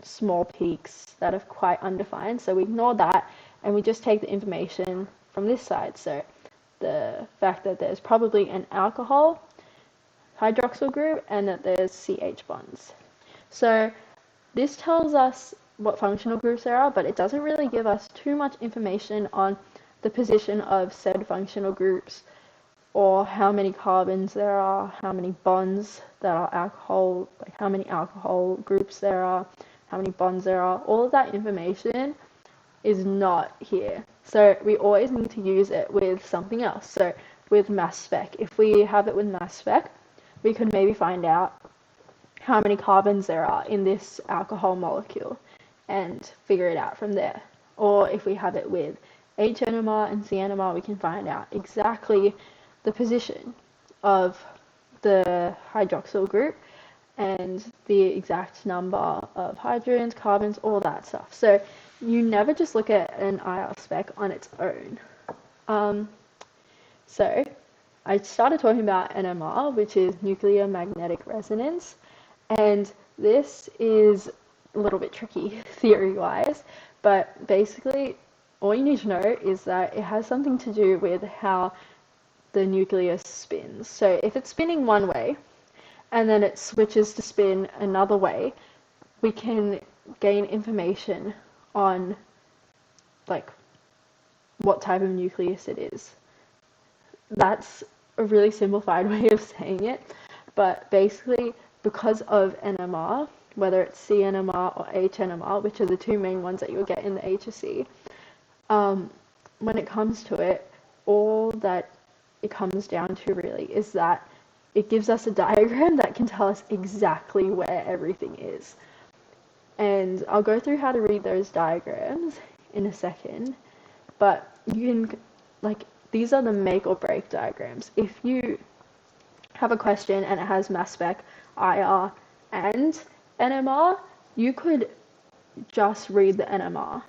[SPEAKER 1] small peaks that are quite undefined. So we ignore that and we just take the information from this side. So the fact that there's probably an alcohol hydroxyl group and that there's CH bonds. So this tells us what functional groups there are, but it doesn't really give us too much information on the position of said functional groups, or how many carbons there are, how many bonds that are alcohol, like how many alcohol groups there are, how many bonds there are. All of that information is not here. So we always need to use it with something else. So with mass spec, if we have it with mass spec, we could maybe find out how many carbons there are in this alcohol molecule and figure it out from there. Or if we have it with HNMR and CNMR, we can find out exactly the position of the hydroxyl group and the exact number of hydrogens, carbons, all that stuff. So you never just look at an IR spec on its own. So I started talking about NMR, which is nuclear magnetic resonance, and this is a little bit tricky theory-wise, but basically all you need to know is that it has something to do with how the nucleus spins. So if it's spinning one way and then it switches to spin another way, we can gain information on like what type of nucleus it is. That's a really simplified way of saying it, but basically because of NMR, whether it's CNMR or HNMR, which are the two main ones that you'll get in the HSC, when it comes to it, all that it comes down to really is that it gives us a diagram that can tell us exactly where everything is. And I'll go through how to read those diagrams in a second, but you can, like, these are the make or break diagrams. If you have a question and it has mass spec, IR, and NMR, you could just read the NMR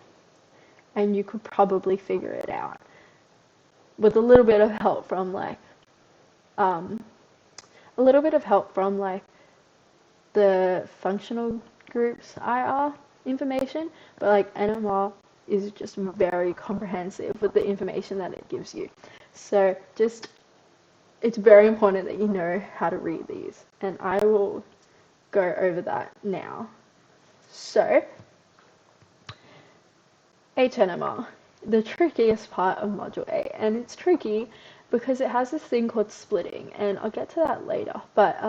[SPEAKER 1] and you could probably figure it out with a little bit of help from the functional groups IR information, but like NMR is just very comprehensive with the information that it gives you. So it's very important that you know how to read these, and I will go over that now. So HNMR, the trickiest part of Module A, and it's tricky because it has this thing called splitting, and I'll get to that later. But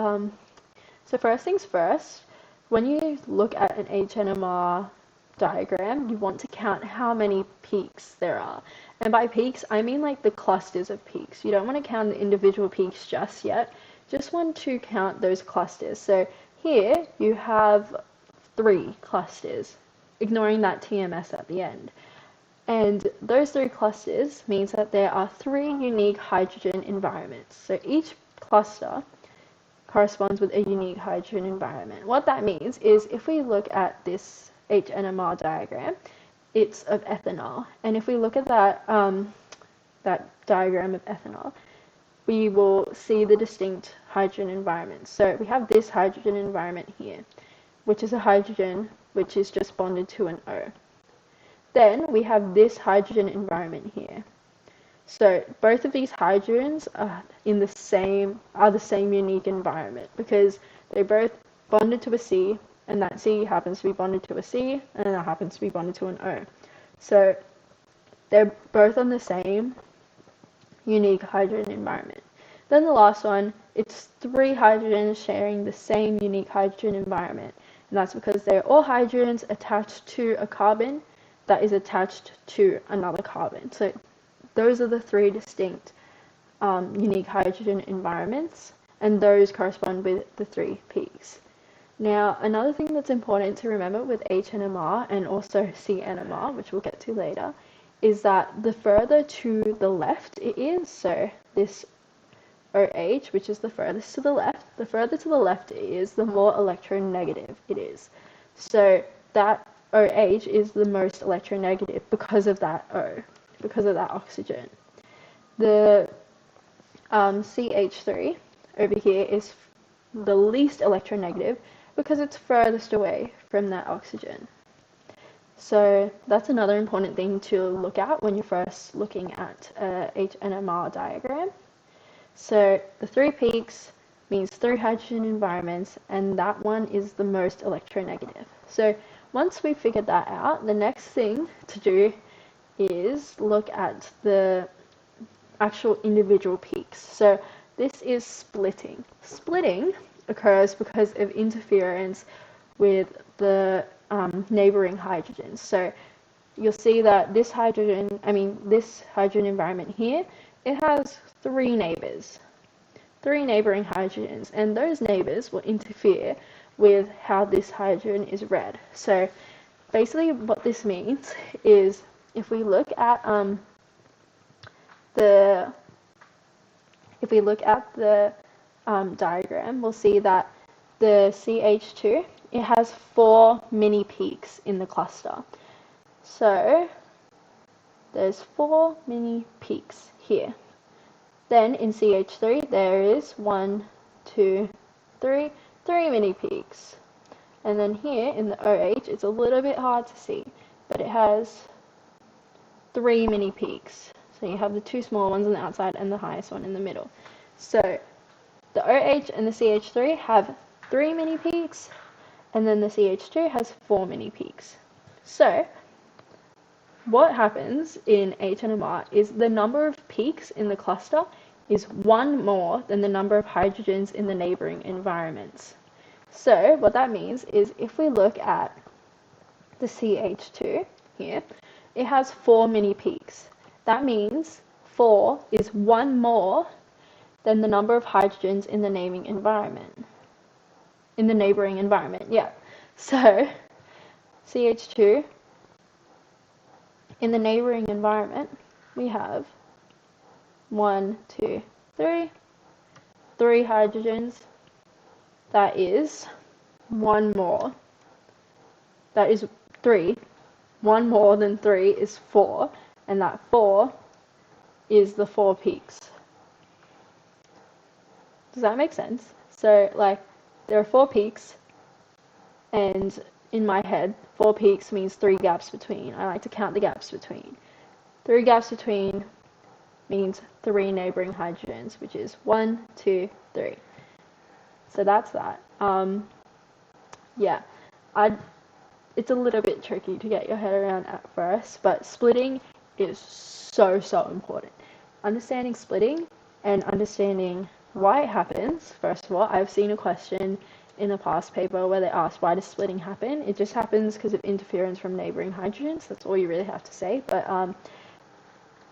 [SPEAKER 1] so first things first, when you look at an HNMR diagram, you want to count how many peaks there are. And by peaks, I mean like the clusters of peaks. You don't want to count the individual peaks just yet, just want to count those clusters. So here you have 3 clusters, ignoring that TMS at the end. And those 3 clusters means that there are 3 unique hydrogen environments. So each cluster corresponds with a unique hydrogen environment. What that means is if we look at this HNMR diagram, it's of ethanol. And if we look at that, that diagram of ethanol, we will see the distinct hydrogen environments. So we have this hydrogen environment here, which is a hydrogen which is just bonded to an O. Then we have this hydrogen environment here. So both of these hydrogens are the same unique environment because they're both bonded to a C, and that C happens to be bonded to a C, and that happens to be bonded to an O. So they're both on the same unique hydrogen environment. Then the last one, it's 3 hydrogens sharing the same unique hydrogen environment, and that's because they're all hydrogens attached to a carbon that is attached to another carbon. So those are the 3 distinct unique hydrogen environments, and those correspond with the 3 peaks. Now, another thing that's important to remember with HNMR and also CNMR, which we'll get to later, is that the further to the left it is, so this OH, which is the furthest to the left, the further to the left it is, the more electronegative it is. So that OH is the most electronegative because of that O, because of that oxygen. The CH3 over here is the least electronegative because it's furthest away from that oxygen. So that's another important thing to look at when you're first looking at a HNMR diagram. So the 3 peaks means 3 hydrogen environments, and that one is the most electronegative. So once we figured that out, the next thing to do is look at the actual individual peaks. So this is splitting. Splitting occurs because of interference with the neighboring hydrogens. So you'll see that this hydrogen environment here, it has 3 neighbors, 3 neighboring hydrogens, and those neighbors will interfere with how this hydrogen is read. So basically what this means is if we look at the diagram, we'll see that the CH2, it has 4 mini peaks in the cluster. So there's 4 mini peaks here. Then in CH3 there is 1, 2, 3 mini peaks. And then here in the OH, it's a little bit hard to see, but it has 3 mini peaks. So you have the 2 small ones on the outside and the highest one in the middle. So the OH and the CH3 have 3 mini peaks, and then the CH2 has 4 mini peaks. So what happens in HNMR is the number of peaks in the cluster is 1 more than the number of hydrogens in the neighboring environments. So what that means is if we look at the CH2 here, it has 4 mini peaks. That means 4 is 1 more than the number of hydrogens in the neighboring environment. Yeah. So CH2, in the neighboring environment, we have 1, 2, 3 hydrogens. That is 1 more. That is 3. 1 more than 3 is 4, and that 4 is the 4 peaks. Does that make sense? So, like, there are 4 peaks, and in my head, 4 peaks means 3 gaps between. I like to count the gaps between. 3 gaps between means 3 neighboring hydrogens, which is 1, 2, 3. So that's that. Yeah, it's a little bit tricky to get your head around at first, but splitting is so important. Understanding splitting and understanding why it happens. First of all, I've seen a question in a past paper where they asked, why does splitting happen? It just happens because of interference from neighboring hydrogens. That's all you really have to say. But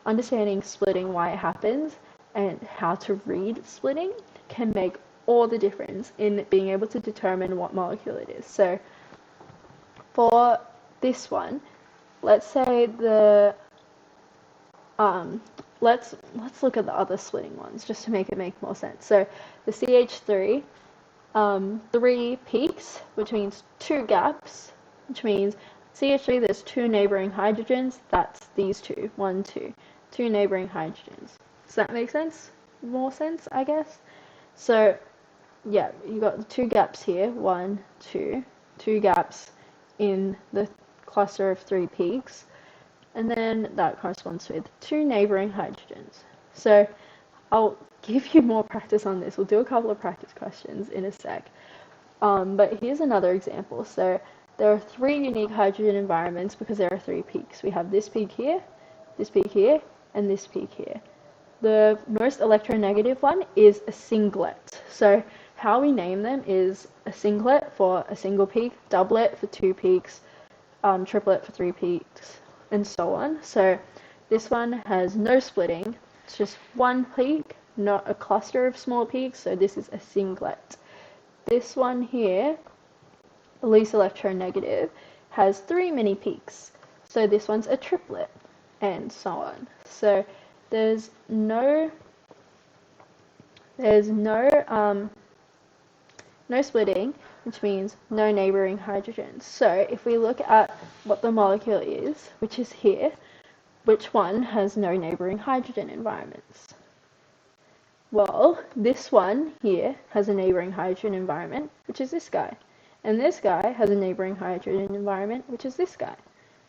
[SPEAKER 1] understanding splitting, why it happens, and how to read splitting can make all the difference in being able to determine what molecule it is. So for this one, let's say the let's look at the other splitting ones just to make it make more sense. So the CH3, 3 peaks, which means 2 gaps, which means CH3, there's 2 neighboring hydrogens. That's these 2, 1, 2, 2 neighboring hydrogens. Does that make sense? More sense, I guess. So yeah, you got the 2 gaps here, 1, 2, 2 gaps in the cluster of 3 peaks, and then that corresponds with 2 neighboring hydrogens. So I'll give you more practice on this. We'll do a couple of practice questions in a sec. But here's another example. So there are 3 unique hydrogen environments because there are 3 peaks. We have this peak here, and this peak here. The most electronegative one is a singlet. So how we name them is a singlet for a single peak, doublet for 2 peaks, triplet for 3 peaks, and so on. So this one has no splitting. It's just 1 peak, not a cluster of small peaks, so this is a singlet. This one here, the least electronegative, has 3 mini peaks. So this one's a triplet, and so on. So there's no splitting, which means no neighboring hydrogens. So if we look at what the molecule is, which is here, which one has no neighboring hydrogen environments? Well, this one here has a neighboring hydrogen environment, which is this guy. And this guy has a neighboring hydrogen environment, which is this guy.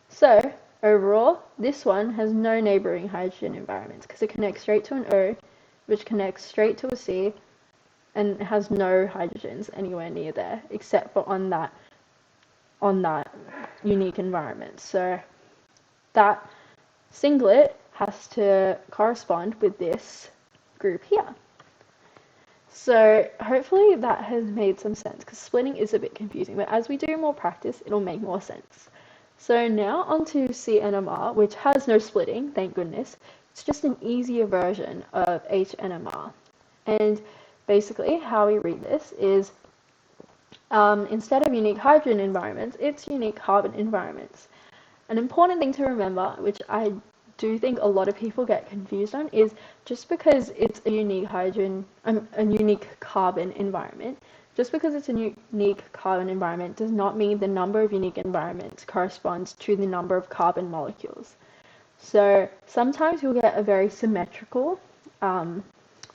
[SPEAKER 1] So overall, this one has no neighboring hydrogen environments because it connects straight to an O, which connects straight to a C, and it has no hydrogens anywhere near there except for on that unique environment. So that singlet has to correspond with this group here. So hopefully that has made some sense, because splitting is a bit confusing, but as we do more practice, it'll make more sense. So now onto CNMR, which has no splitting, thank goodness. It's just an easier version of HNMR. And basically how we read this is instead of unique hydrogen environments, it's unique carbon environments. An important thing to remember, which I do think a lot of people get confused on, is just because it's a unique carbon environment, just because it's a unique carbon environment does not mean the number of unique environments corresponds to the number of carbon molecules. So sometimes you'll get a very symmetrical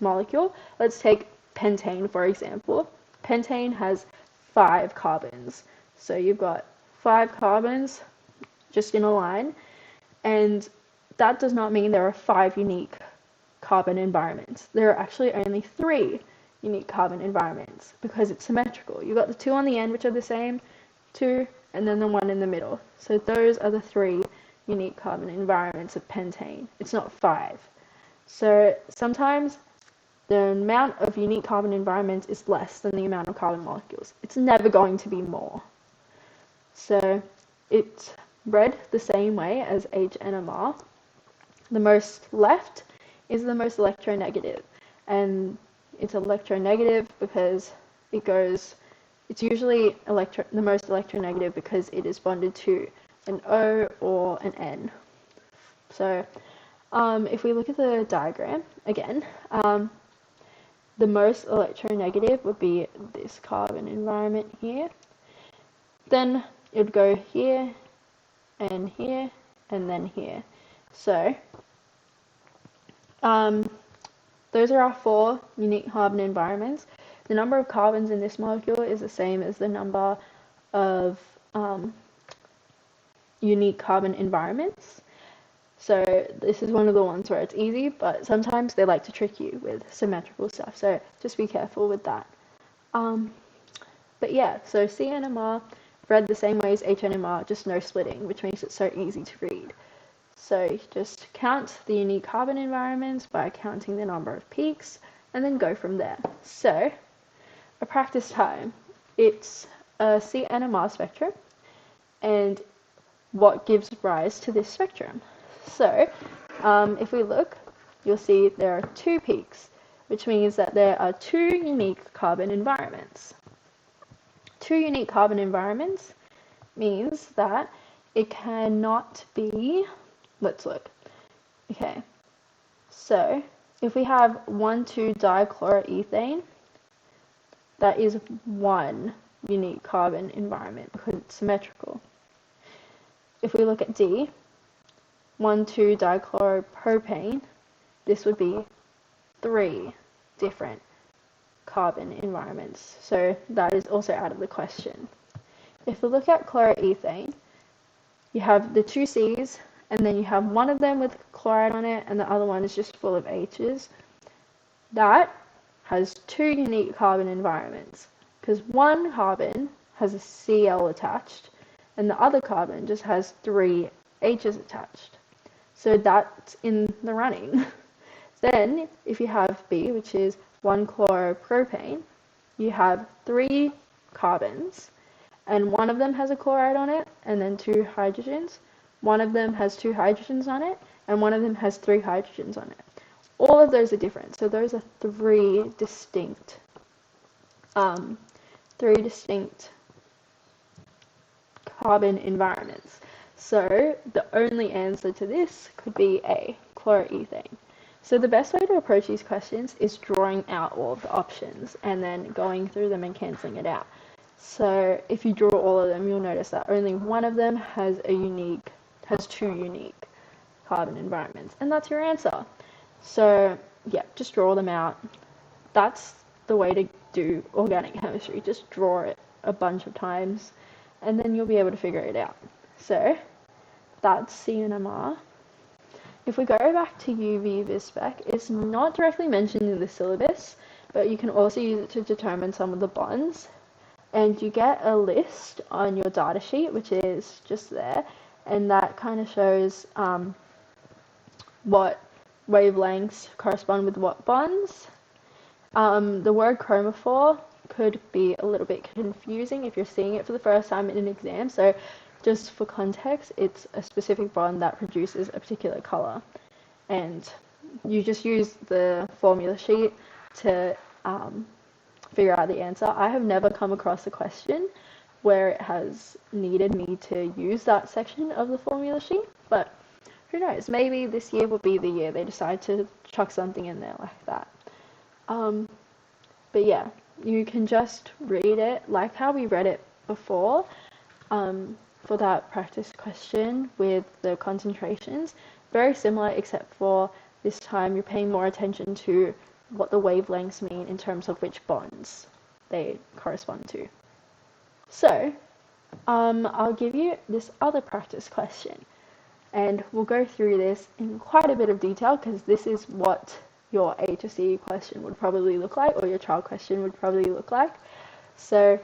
[SPEAKER 1] molecule. Let's take pentane, for example. Pentane has 5 carbons. So you've got 5 carbons just in a line, and that does not mean there are 5 unique carbon environments. There are actually only 3 unique carbon environments because it's symmetrical. You've got the 2 on the end, which are the same, 2, and then the 1 in the middle. So those are the 3 unique carbon environments of pentane. It's not 5. So sometimes the amount of unique carbon environments is less than the amount of carbon molecules. It's never going to be more. So it's read the same way as HNMR. The most left is the most electronegative, and it's electronegative because it's usually the most electronegative because it is bonded to an O or an N. So if we look at the diagram again, the most electronegative would be this carbon environment here. Then it would go here, and here, and then here. So those are our 4 unique carbon environments. The number of carbons in this molecule is the same as the number of unique carbon environments. So this is one of the ones where it's easy, but sometimes they like to trick you with symmetrical stuff. So just be careful with that. But yeah, so CNMR read the same way as HNMR, just no splitting, which makes it so easy to read. So just count the unique carbon environments by counting the number of peaks, and then go from there. So a practice time, it's a CNMR spectrum, and what gives rise to this spectrum. So if we look, you'll see there are 2 peaks, which means that there are 2 unique carbon environments. 2 unique carbon environments means that it cannot be, let's look. Okay, so if we have 1,2-dichloroethane, that is 1 unique carbon environment because it's symmetrical. If we look at D, 1,2-dichloropropane, this would be 3 different carbon environments. So that is also out of the question. If we look at chloroethane, you have the 2 C's, and then you have one of them with chloride on it, and the other one is just full of H's. That has 2 unique carbon environments, because one carbon has a Cl attached, and the other carbon just has 3 H's attached. So that's in the running. Then, if you have B, which is 1-chloropropane, you have 3 carbons, and one of them has a chloride on it, and then 2 hydrogens. One of them has 2 hydrogens on it, and one of them has 3 hydrogens on it. All of those are different, so those are 3 distinct carbon environments. So the only answer to this could be A, chloroethane. So the best way to approach these questions is drawing out all of the options and then going through them and cancelling it out. So if you draw all of them, you'll notice that only one of them has 2 unique carbon environments, and that's your answer. So yeah, just draw them out. That's the way to do organic chemistry. Just draw it a bunch of times and then you'll be able to figure it out. So that's CNMR. If we go back to UV Vispec, it's not directly mentioned in the syllabus, but you can also use it to determine some of the bonds. And you get a list on your data sheet, which is just there, and that kind of shows what wavelengths correspond with what bonds. The word chromophore could be a little bit confusing if you're seeing it for the first time in an exam, so just for context, it's a specific bond that produces a particular color, and you just use the formula sheet to figure out the answer. I have never come across a question where it has needed me to use that section of the formula sheet, but who knows, maybe this year will be the year they decide to chuck something in there like that. But yeah, you can just read it like how we read it before for that practice question with the concentrations. Very similar, except for this time you're paying more attention to what the wavelengths mean in terms of which bonds they correspond to. So, I'll give you this other practice question, and we'll go through this in quite a bit of detail because this is what your HSC question would probably look like, or your trial question would probably look like. So,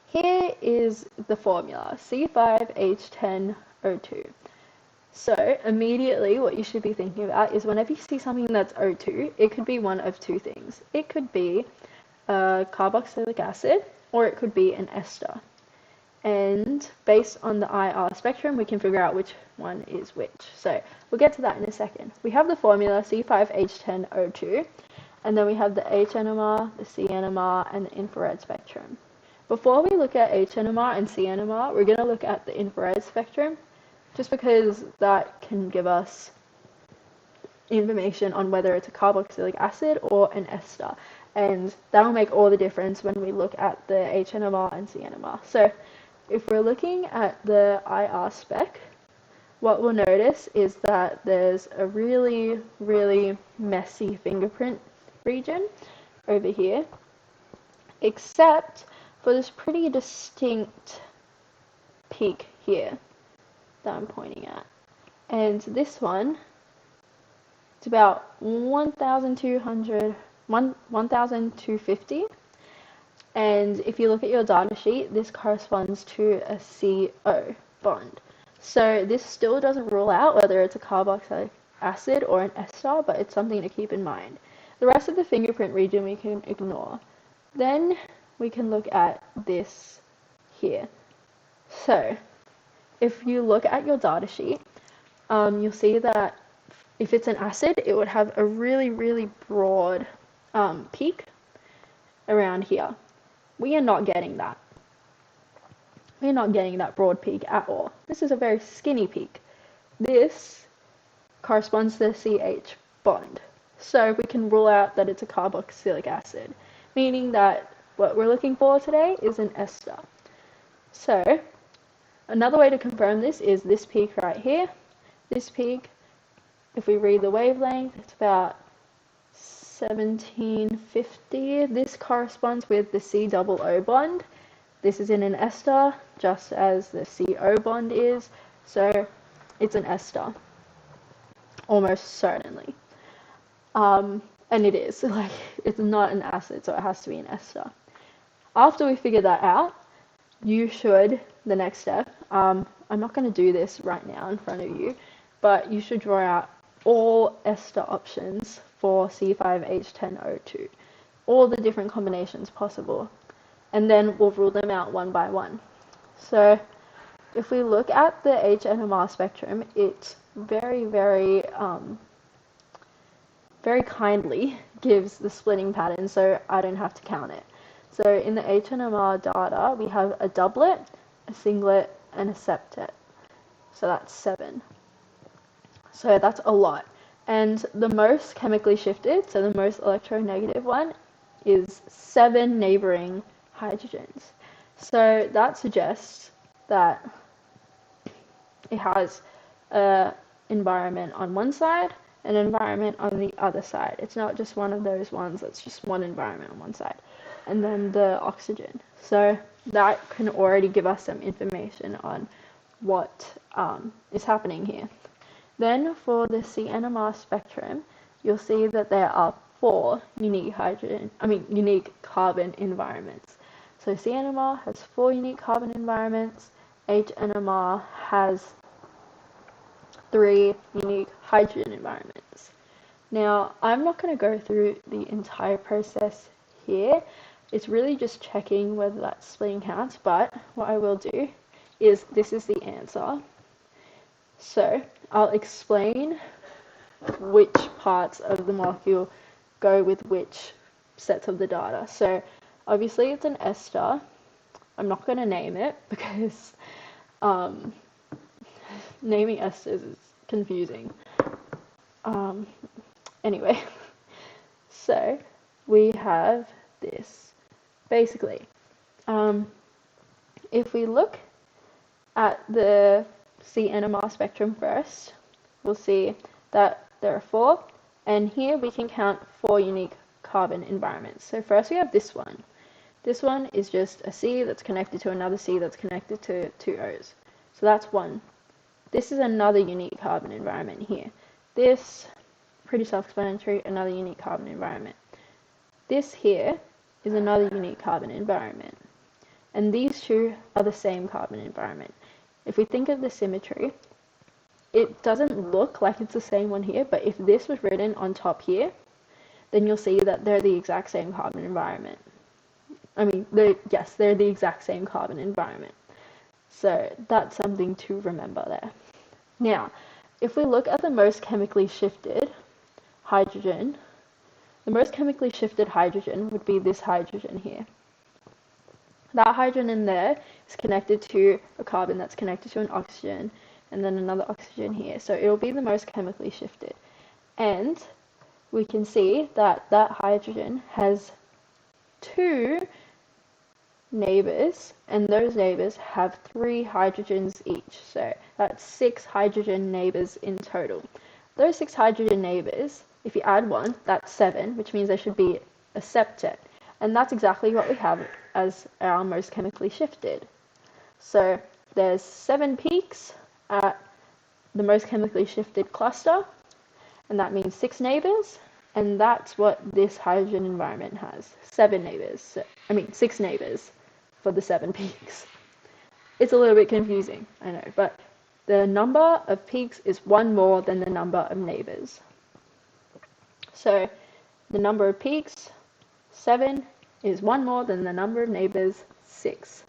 [SPEAKER 1] here is the formula, C5H10O2. So immediately what you should be thinking about is whenever you see something that's O2, it could be one of two things. It could be a carboxylic acid, or it could be an ester. And based on the IR spectrum, we can figure out which one is which. So we'll get to that in a second. We have the formula C5H10O2, and then we have the HNMR, the CNMR, and the infrared spectrum. Before we look at HNMR and CNMR, we're going to look at the infrared spectrum, just because that can give us information on whether it's a carboxylic acid or an ester, and that'll make all the difference when we look at the HNMR and CNMR. So if we're looking at the IR spec, what we'll notice is that there's a really, really messy fingerprint region over here, except for this pretty distinct peak here that I'm pointing at. And this one, it's about 1,250. And if you look at your data sheet, this corresponds to a CO bond. So this still doesn't rule out whether it's a carboxylic acid or an ester, but it's something to keep in mind. The rest of the fingerprint region we can ignore. Then we can look at this here. So if you look at your data sheet, you'll see that if it's an acid, it would have a really, really broad peak around here. We are not getting that. We're not getting that broad peak at all. This is a very skinny peak. This corresponds to the CH bond. So we can rule out that it's a carboxylic acid, meaning that what we're looking for today is an ester. So another way to confirm this is this peak right here. This peak, if we read the wavelength, it's about 1750. This corresponds with the C-double-O bond. This is in an ester, just as the CO bond is, so it's an ester, almost certainly. And it is, like, it's not an acid, so it has to be an ester. After we figure that out, you should, the next step, I'm not going to do this right now in front of you, but you should draw out all ester options for C5H10O2, all the different combinations possible, and then we'll rule them out one by one. So if we look at the HNMR spectrum, it very, very kindly gives the splitting pattern, so I don't have to count it. So in the HNMR data, we have a doublet, a singlet, and a septet. So that's 7. So that's a lot. And the most chemically shifted, so the most electronegative one, is 7 neighboring hydrogens. So that suggests that it has an environment on one side an environment on the other side. It's not just one of those ones that's just one environment on one side. And then the oxygen. So that can already give us some information on what is happening here. Then for the CNMR spectrum, you'll see that there are 4 unique carbon environments. So CNMR has 4 unique carbon environments. HNMR has 3 unique hydrogen environments. Now, I'm not going to go through the entire process here. It's really just checking whether that splitting counts, but what I will do is, this is the answer. So I'll explain which parts of the molecule go with which sets of the data. So obviously it's an ester. I'm not going to name it because naming esters is confusing. Anyway, so we have this. Basically, if we look at the CNMR spectrum first, we'll see that there are 4, and here we can count 4 unique carbon environments. So first we have this one. This one is just a C that's connected to another C that's connected to 2 O's. So that's 1. This is another unique carbon environment here. This, pretty self-explanatory, another unique carbon environment. This here is another unique carbon environment. And these 2 are the same carbon environment. If we think of the symmetry, it doesn't look like it's the same one here, but if this was written on top here, then you'll see that they're the exact same carbon environment. They're the exact same carbon environment. So that's something to remember there. Now, if we look at the most chemically shifted hydrogen, the most chemically shifted hydrogen would be this hydrogen here. That hydrogen in there is connected to a carbon that's connected to an oxygen, and then another oxygen here. So it will be the most chemically shifted. And we can see that that hydrogen has 2 neighbors, and those neighbors have 3 hydrogens each. So that's 6 hydrogen neighbors in total. Those 6 hydrogen neighbors, if you add 1, that's 7, which means there should be a septet. And that's exactly what we have as our most chemically shifted. So there's 7 peaks at the most chemically shifted cluster, and that means 6 neighbors, and that's what this hydrogen environment has. 6 neighbors for the 7 peaks. It's a little bit confusing, I know, but the number of peaks is 1 more than the number of neighbors. So the number of peaks, 7, is 1 more than the number of neighbors, 6.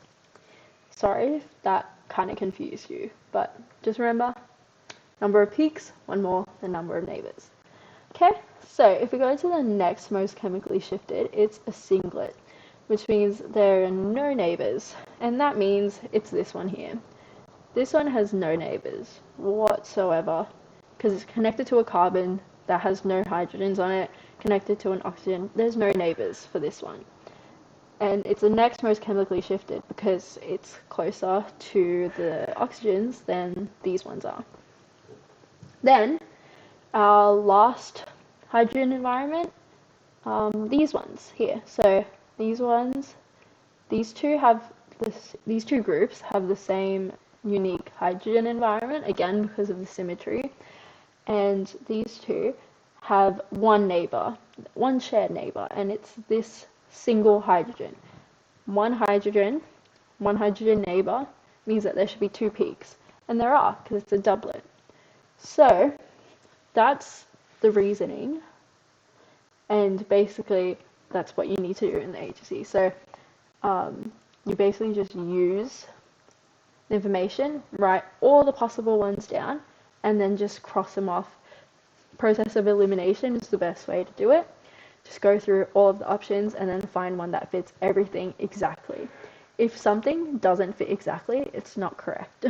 [SPEAKER 1] Sorry if that kind of confused you, but just remember, number of peaks, 1 more than number of neighbors. Okay, so if we go to the next most chemically shifted, it's a singlet, which means there are no neighbors, and that means it's this one here. This one has no neighbors whatsoever, because it's connected to a carbon that has no hydrogens on it, connected to an oxygen. There's no neighbors for this one. And it's the next most chemically shifted because it's closer to the oxygens than these ones are. Then, our last hydrogen environment, these ones here. So these two groups have the same unique hydrogen environment, again because of the symmetry. And these 2 have 1 neighbor, 1 shared neighbor, and it's this single hydrogen. One hydrogen neighbor means that there should be 2 peaks, and there are, because it's a doublet. So that's the reasoning, and basically that's what you need to do in the HSC. So you basically just use the information, write all the possible ones down, and then just cross them off. Process of elimination is the best way to do it. Just go through all of the options and then find one that fits everything exactly. If something doesn't fit exactly, it's not correct.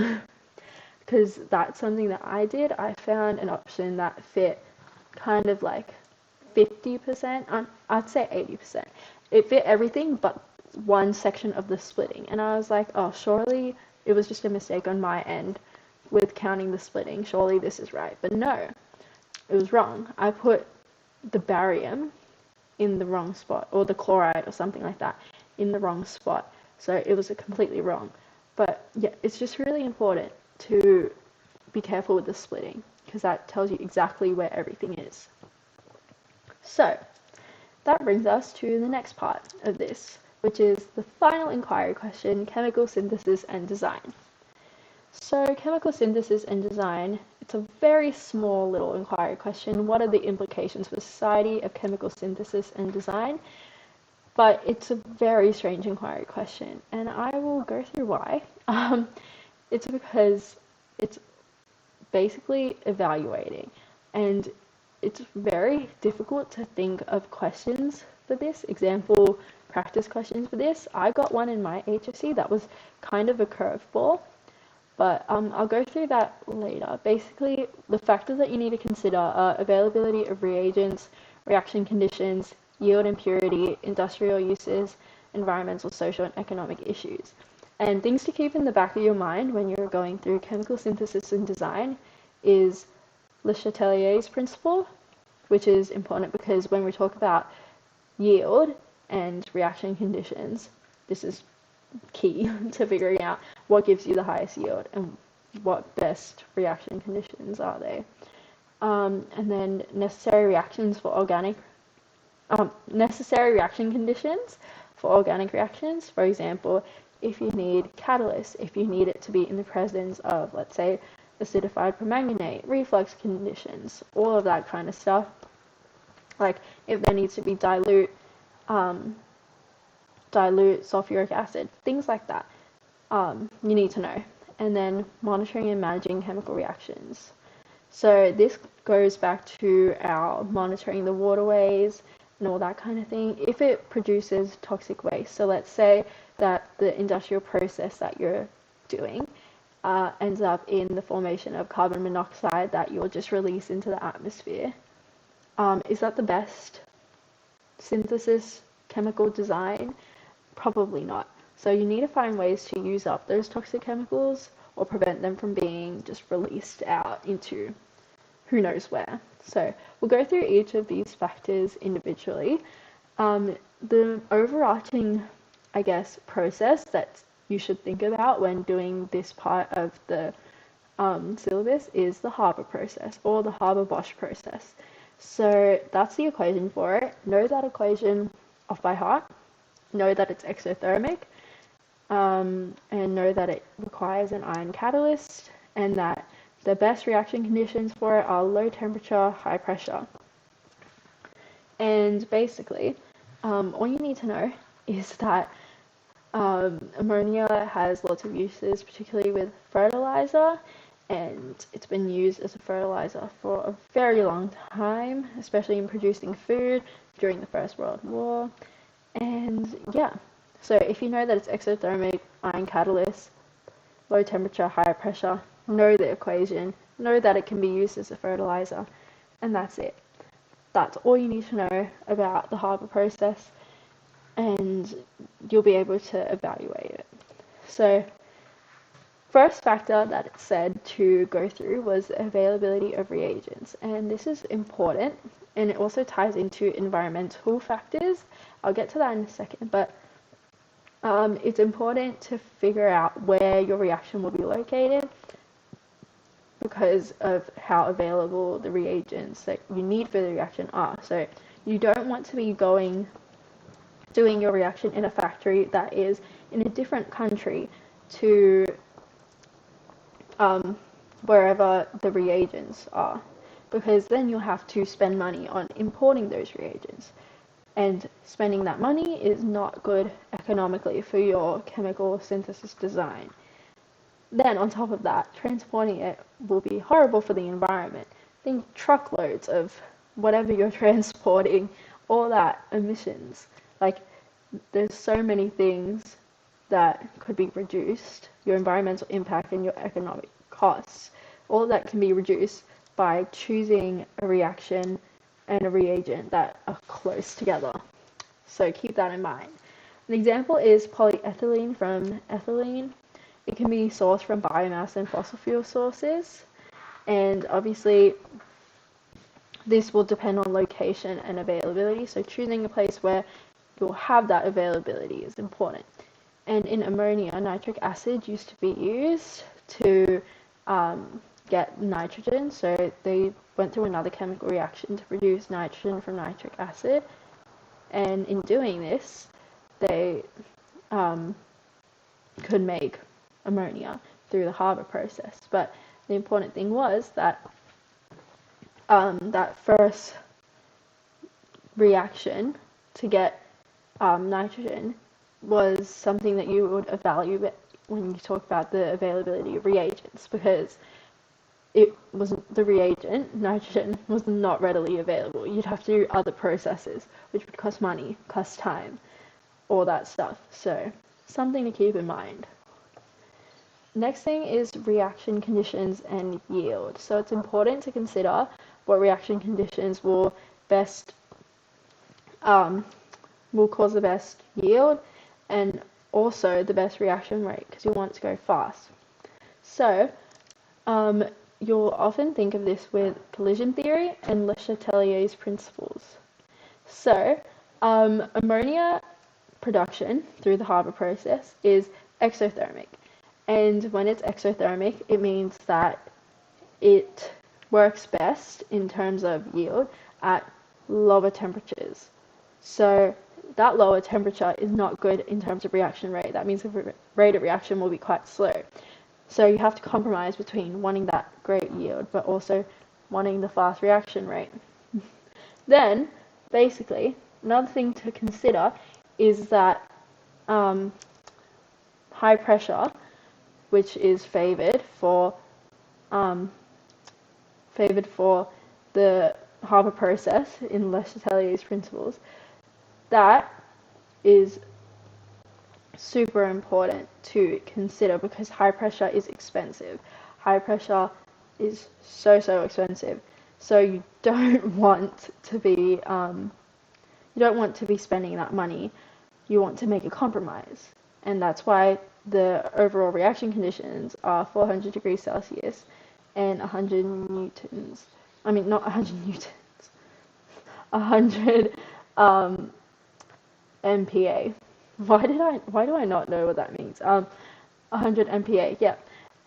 [SPEAKER 1] Because that's something that I did. I found an option that fit kind of like 50%, I'd say 80%. It fit everything but one section of the splitting. And I was like, oh, surely it was just a mistake on my end with counting the splitting. Surely this is right. But no. it was wrong. I put the barium in the wrong spot, or the chloride or something like that in the wrong spot. So it was completely wrong. But yeah, it's just really important to be careful with the splitting, because that tells you exactly where everything is. So that brings us to the next part of this, which is the final inquiry question, chemical synthesis and design. So chemical synthesis and design, it's a very small little inquiry question. What are the implications for society of chemical synthesis and design? But it's a very strange inquiry question, and I will go through why. It's because it's basically evaluating, and it's very difficult to think of questions for this, example practice questions for this. I got one in my HSC that was kind of a curveball, but I'll go through that later. Basically, the factors that you need to consider are availability of reagents, reaction conditions, yield and purity, industrial uses, environmental, social, and economic issues. And things to keep in the back of your mind when you're going through chemical synthesis and design is Le Chatelier's principle, which is important because when we talk about yield and reaction conditions, this is key to figuring out what gives you the highest yield and what best reaction conditions are they. And then necessary reaction conditions for organic reactions. For example, if you need catalysts, if you need it to be in the presence of, let's say, acidified permanganate, reflux conditions, all of that kind of stuff. Like if there needs to be dilute sulfuric acid, things like that, you need to know. And then monitoring and managing chemical reactions. So this goes back to our monitoring the waterways and all that kind of thing. If it produces toxic waste, so let's say that the industrial process that you're doing ends up in the formation of carbon monoxide that you'll just release into the atmosphere, is that the best synthesis chemical design? Probably not. So you need to find ways to use up those toxic chemicals or prevent them from being just released out into who knows where. So we'll go through each of these factors individually. The overarching, I guess, process that you should think about when doing this part of the syllabus is the Haber process, or the Haber-Bosch process. So that's the equation for it. Know that equation off by heart. Know that it's exothermic, and know that it requires an ion catalyst, and that the best reaction conditions for it are low temperature, high pressure. And basically, all you need to know is that ammonia has lots of uses, particularly with fertilizer, and it's been used as a fertilizer for a very long time, especially in producing food during the First World War. And yeah, so if you know that it's exothermic, ion catalyst, low temperature, high pressure, know the equation, know that it can be used as a fertilizer, and that's it. That's all you need to know about the Haber process, and you'll be able to evaluate it. So first factor that it said to go through was the availability of reagents, and this is important, and it also ties into environmental factors. I'll get to that in a second, but it's important to figure out where your reaction will be located because of how available the reagents that you need for the reaction are. So you don't want to be doing your reaction in a factory that is in a different country to wherever the reagents are, because then you'll have to spend money on importing those reagents, and spending that money is not good economically for your chemical synthesis design. Then on top of that, transporting it will be horrible for the environment. Think truckloads of whatever you're transporting, all that emissions. Like, there's so many things that could be reduced, your environmental impact and your economic costs. All of that can be reduced by choosing a reaction and a reagent that are close together. So keep that in mind. An example is polyethylene from ethylene. It can be sourced from biomass and fossil fuel sources. And obviously, this will depend on location and availability, so choosing a place where you'll have that availability is important. And in ammonia, nitric acid used to be used to get nitrogen, so they went through another chemical reaction to produce nitrogen from nitric acid, and in doing this they could make ammonia through the Haber process. But the important thing was that that first reaction to get nitrogen was something that you would evaluate when you talk about the availability of reagents, because it wasn't the reagent, nitrogen was not readily available. You'd have to do other processes, which would cost money, cost time, all that stuff. So something to keep in mind. Next thing is reaction conditions and yield. So it's important to consider what reaction conditions will best will cause the best yield, and also the best reaction rate, because you want it to go fast. So you'll often think of this with collision theory and Le Chatelier's principles. So ammonia production through the Haber process is exothermic, and when it's exothermic, it means that it works best in terms of yield at lower temperatures. So that lower temperature is not good in terms of reaction rate. That means the rate of reaction will be quite slow. So you have to compromise between wanting that great yield but also wanting the fast reaction rate. Then basically another thing to consider is that high pressure, which is favored for the Haber process in Le Chatelier's principles, that is super important to consider, because high pressure is expensive. High pressure is so expensive. So you don't want to be spending that money. You want to make a compromise, and that's why the overall reaction conditions are 400 degrees Celsius and 100 newtons. I mean, not 100 newtons. 100 MPa. Why do I not know what that means? 100 MPa, yeah.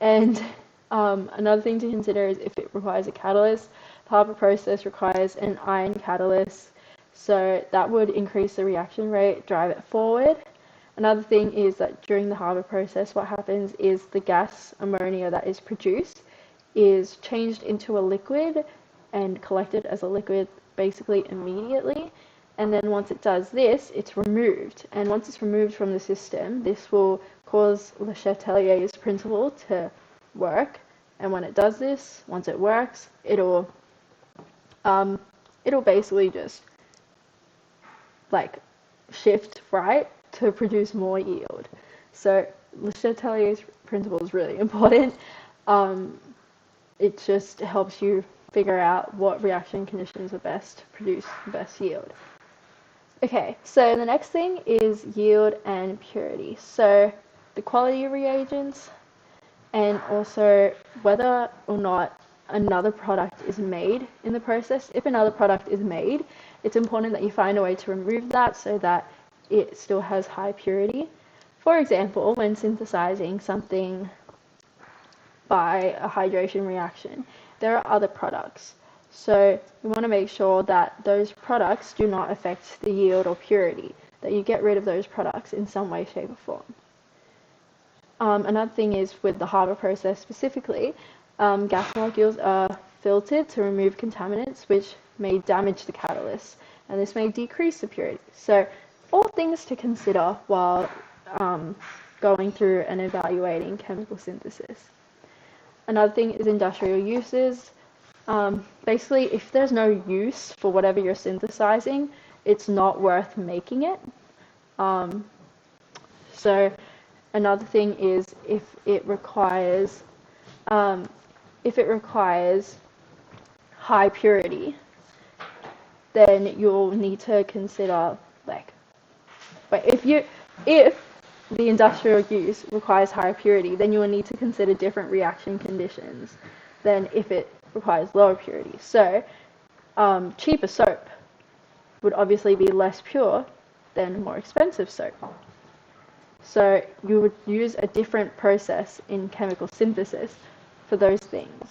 [SPEAKER 1] And another thing to consider is if it requires a catalyst. The Haber process requires an iron catalyst, so that would increase the reaction rate, drive it forward. Another thing is that during the Haber process, what happens is the gas ammonia that is produced is changed into a liquid and collected as a liquid basically immediately. And then once it does this, it's removed. And once it's removed from the system, this will cause Le Chatelier's principle to work. And when it does this, once it works, it'll basically just like shift right to produce more yield. So Le Chatelier's principle is really important. It just helps you figure out what reaction conditions are best to produce the best yield. Okay, so the next thing is yield and purity. So the quality of reagents, and also whether or not another product is made in the process. If another product is made, it's important that you find a way to remove that so that it still has high purity. For example, when synthesizing something by a hydration reaction, there are other products. So you want to make sure that those products do not affect the yield or purity, that you get rid of those products in some way, shape, or form. Another thing is with the Haber process specifically, gas molecules are filtered to remove contaminants which may damage the catalyst, and this may decrease the purity. So all things to consider while going through and evaluating chemical synthesis. Another thing is industrial uses. Basically, if there's no use for whatever you're synthesizing, it's not worth making it. So another thing is if it requires high purity, then you'll need to consider if the industrial use requires higher purity, then you will need to consider different reaction conditions than if it requires lower purity. So cheaper soap would obviously be less pure than more expensive soap. So you would use a different process in chemical synthesis for those things.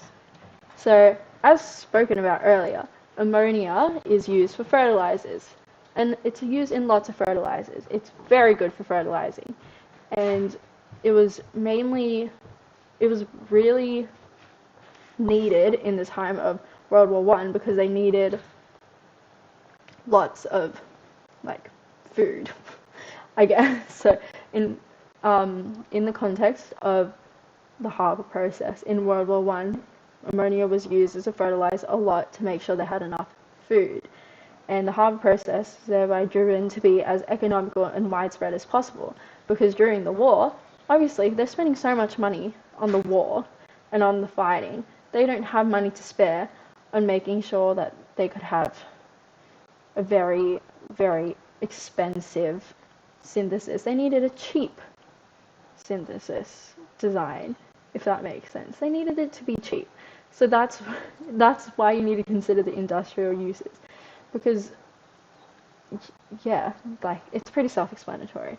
[SPEAKER 1] So as spoken about earlier, ammonia is used for fertilizers, and it's used in lots of fertilizers. It's very good for fertilizing, and it was really needed in the time of World War I because they needed lots of like food, I guess. So in the context of the harbour process in World War I, ammonia was used as a fertilizer a lot to make sure they had enough food. And the harbour process is thereby driven to be as economical and widespread as possible, because during the war, obviously, they're spending so much money on the war and on the fighting, they don't have money to spare on making sure that they could have a very, very expensive synthesis. They needed a cheap synthesis design, if that makes sense. They needed it to be cheap. So that's why you need to consider the industrial uses, because yeah, like it's pretty self-explanatory.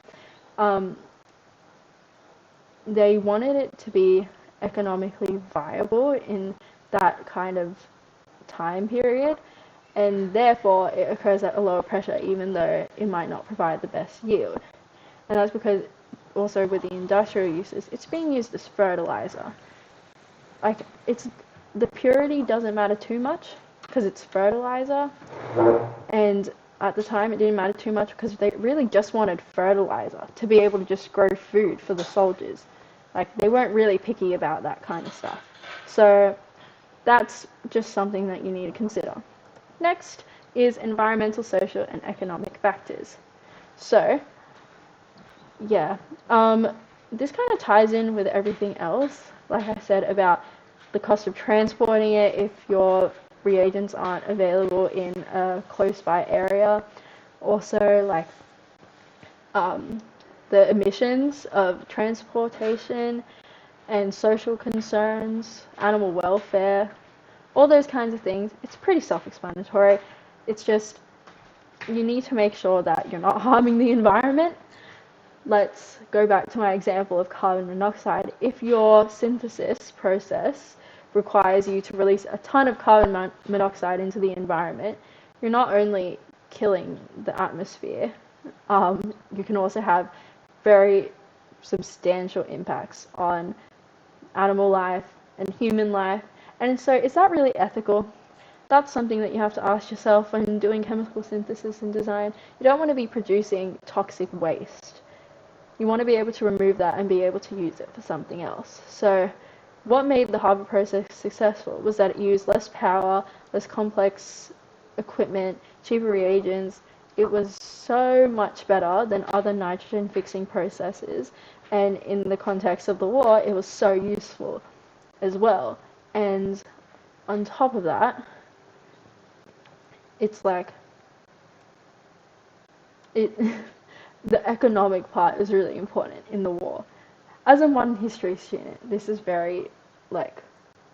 [SPEAKER 1] They wanted it to be economically viable in that kind of time period, and therefore it occurs at a lower pressure even though it might not provide the best yield. And that's because also with the industrial uses, it's being used as fertilizer. Like the purity doesn't matter too much because it's fertilizer, and at the time it didn't matter too much because they really just wanted fertilizer to be able to just grow food for the soldiers. Like they weren't really picky about that kind of stuff. So that's just something that you need to consider. Next is environmental, social, and economic factors. So yeah, this kind of ties in with everything else, like I said, about the cost of transporting it if your reagents aren't available in a close by area. Also, like the emissions of transportation and social concerns, animal welfare, all those kinds of things. It's pretty self-explanatory. It's just you need to make sure that you're not harming the environment. Let's go back to my example of carbon monoxide. If your synthesis process requires you to release a ton of carbon monoxide into the environment, you're not only killing the atmosphere, you can also have very substantial impacts on animal life and human life. And so is that really ethical? That's something that you have to ask yourself when doing chemical synthesis and design. You don't want to be producing toxic waste. You want to be able to remove that and be able to use it for something else. So what made the harbour process successful was that it used less power, less complex equipment, cheaper reagents. It was so much better than other nitrogen fixing processes, and in the context of the war, it was so useful as well. And on top of that, it's like the economic part is really important in the war. As a modern history student, this is very like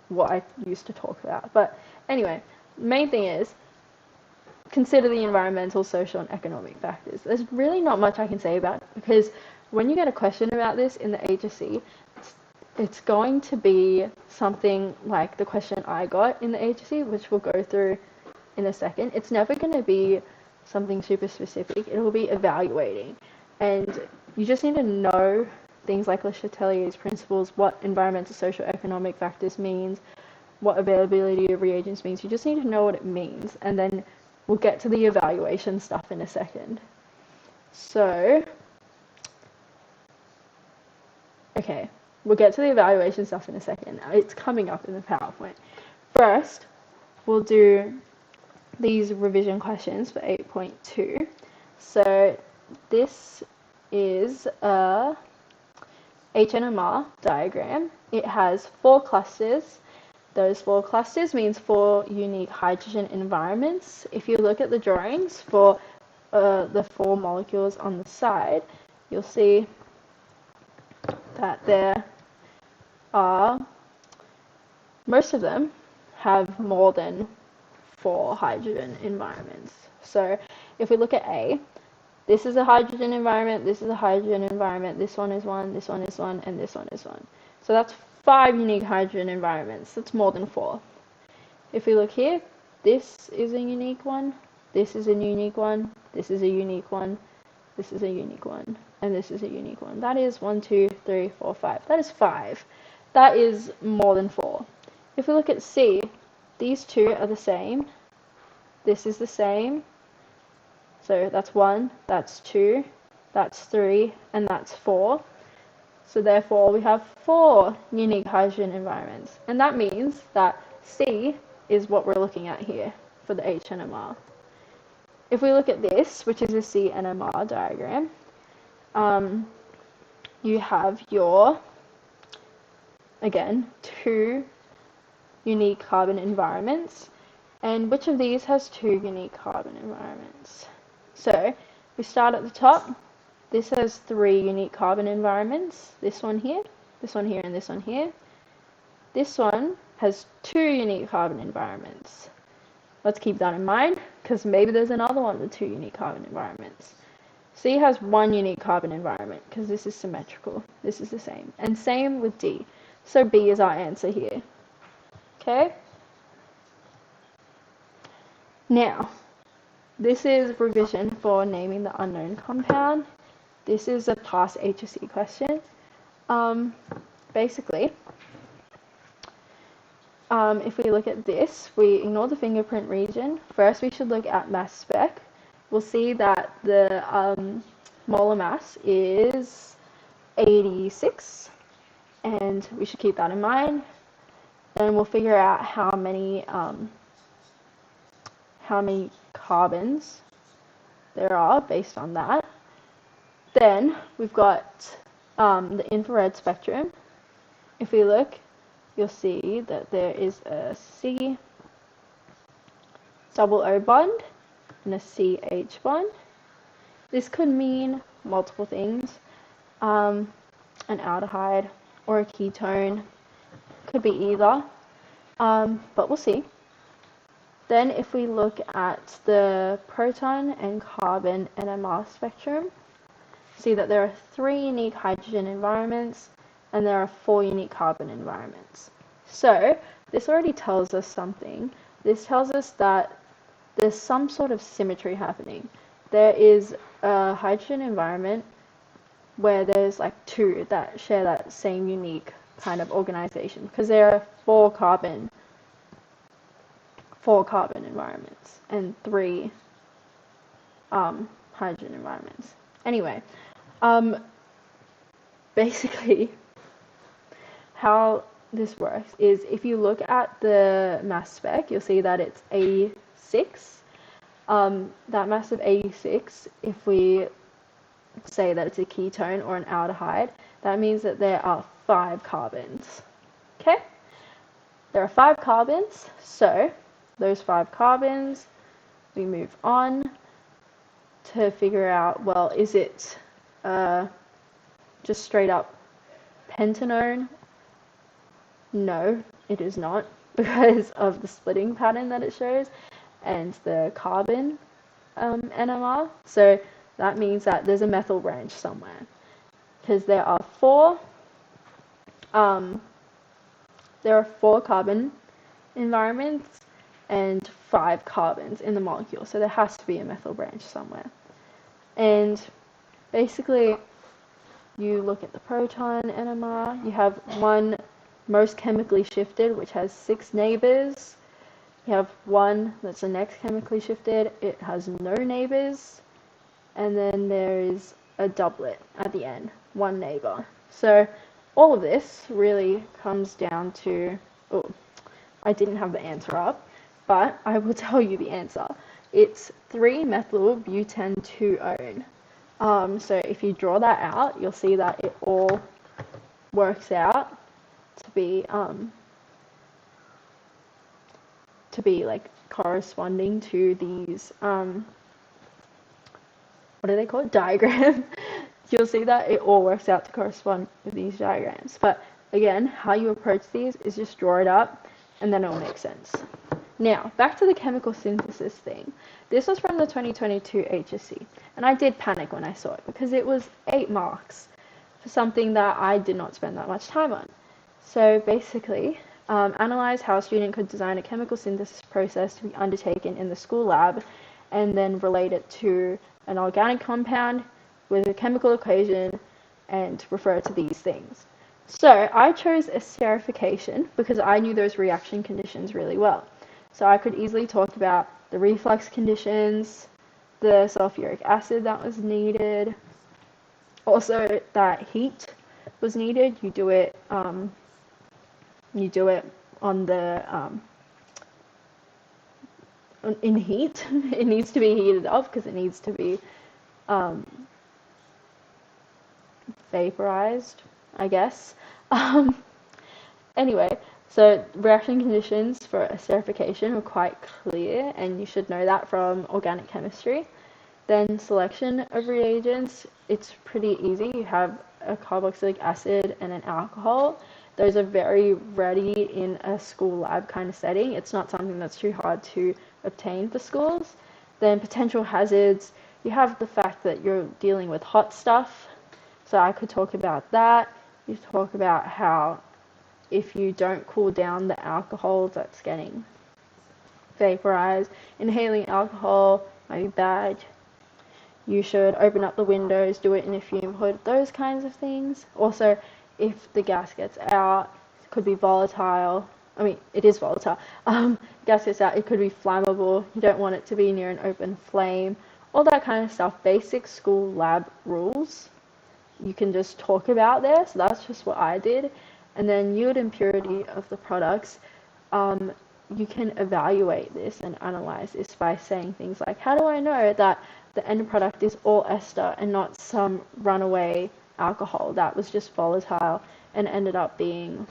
[SPEAKER 1] what I used to talk about. But anyway, the main thing is consider the environmental, social, and economic factors. There's really not much I can say about it, because when you get a question about this in the HSC, it's going to be something like the question I got in the HSC, which we'll go through in a second. It's never going to be something super specific. It will be evaluating, and you just need to know things like Le Chatelier's principles, what environmental, social, economic factors means, what availability of reagents means. You just need to know what it means, and then we'll get to the evaluation stuff in a second. So, okay, we'll get to the evaluation stuff in a second. It's coming up in the PowerPoint. First, we'll do these revision questions for 8.2. So this is a HNMR diagram. It has 4 clusters. Those 4 clusters means 4 unique hydrogen environments. If you look at the drawings for the 4 molecules on the side, you'll see that there are, most of them have more than 4 hydrogen environments. So if we look at A, this is a hydrogen environment, this is a hydrogen environment, this one is one, this one is one, and this one is one. So that's 5 unique hydrogen environments. That's more than 4. If we look here, this is a unique one, this is a unique one, this is a unique one, this is a unique one, and this is a unique one. That is 1, 2, 3, 4, 5. That is 5. That is more than 4. If we look at C, these two are the same. This is the same. So that's 1, that's 2, that's 3, and that's 4. So therefore we have 4 unique hydrogen environments. And that means that C is what we're looking at here for the HNMR. If we look at this, which is a CNMR diagram, you have your, again, 2 unique carbon environments. And which of these has 2 unique carbon environments? So we start at the top. This has 3 unique carbon environments. This one here, and this one here. This one has 2 unique carbon environments. Let's keep that in mind, because maybe there's another one with 2 unique carbon environments. C has 1 unique carbon environment, because this is symmetrical. This is the same. And same with D. So B is our answer here. Okay? Now, this is revision for naming the unknown compound. This is a past HSC question. Basically, if we look at this, we ignore the fingerprint region. First, we should look at mass spec. We'll see that the molar mass is 86, and we should keep that in mind. Then we'll figure out how many carbons there are based on that. Then we've got the infrared spectrum. If we look, you'll see that there is a C double O bond and a CH bond. This could mean multiple things. An aldehyde or a ketone. Could be either. But we'll see. Then if we look at the proton and carbon NMR spectrum, see that there are 3 unique hydrogen environments and there are 4 unique carbon environments. So this already tells us something. This tells us that there's some sort of symmetry happening. There is a hydrogen environment where there's like 2 that share that same unique kind of organization, because there are 4 carbon environments and 3 hydrogen environments. Anyway, basically how this works is if you look at the mass spec, you'll see that it's 86. That mass of 86, if we say that it's a ketone or an aldehyde, that means that there are 5 carbons. Okay? There are 5 carbons, so those 5 carbons, we move on to figure out, well, is it just straight up pentanone? No, it is not, because of the splitting pattern that it shows and the carbon NMR. So that means that there's a methyl branch somewhere, because there are 4 carbon environments and 5 carbons in the molecule, so there has to be a methyl branch somewhere. And basically, you look at the proton NMR, you have one most chemically shifted, which has 6 neighbors. You have one that's the next chemically shifted, it has no neighbors. And then there is a doublet at the end, 1 neighbor. So all of this really comes down to, oh, I didn't have the answer up, but I will tell you the answer. It's 3-methylbutane-2-one. So if you draw that out, you'll see that it all works out to be like corresponding to these what are they called? Diagrams. You'll see that it all works out to correspond with these diagrams. But again, how you approach these is just draw it up and then it'll make sense. Now, back to the chemical synthesis thing. This was from the 2022 HSC, and I did panic when I saw it because it was 8 marks for something that I did not spend that much time on. So basically, analyze how a student could design a chemical synthesis process to be undertaken in the school lab and then relate it to an organic compound with a chemical equation and refer to these things. So I chose esterification because I knew those reaction conditions really well. So I could easily talk about the reflux conditions, the sulfuric acid that was needed, also that heat was needed. You do it on the in heat. It needs to be heated up because it needs to be vaporized, I guess. Anyway, so reaction conditions for esterification are quite clear, and you should know that from organic chemistry. Then selection of reagents, it's pretty easy. You have a carboxylic acid and an alcohol. Those are very ready in a school lab kind of setting. It's not something that's too hard to obtain for schools. Then potential hazards, you have the fact that you're dealing with hot stuff. So I could talk about that. You talk about how if you don't cool down the alcohol that's getting vaporized, inhaling alcohol might be bad. You should open up the windows, do it in a fume hood, those kinds of things. Also, if the gas gets out, it could be volatile. I mean, it is volatile. Gas gets out, it could be flammable. You don't want it to be near an open flame. All that kind of stuff. Basic school lab rules you can just talk about there. So that's just what I did. And then yield and purity of the products. You can evaluate this and analyze this by saying things like, how do I know that the end product is all ester and not some runaway alcohol that was just volatile and ended up being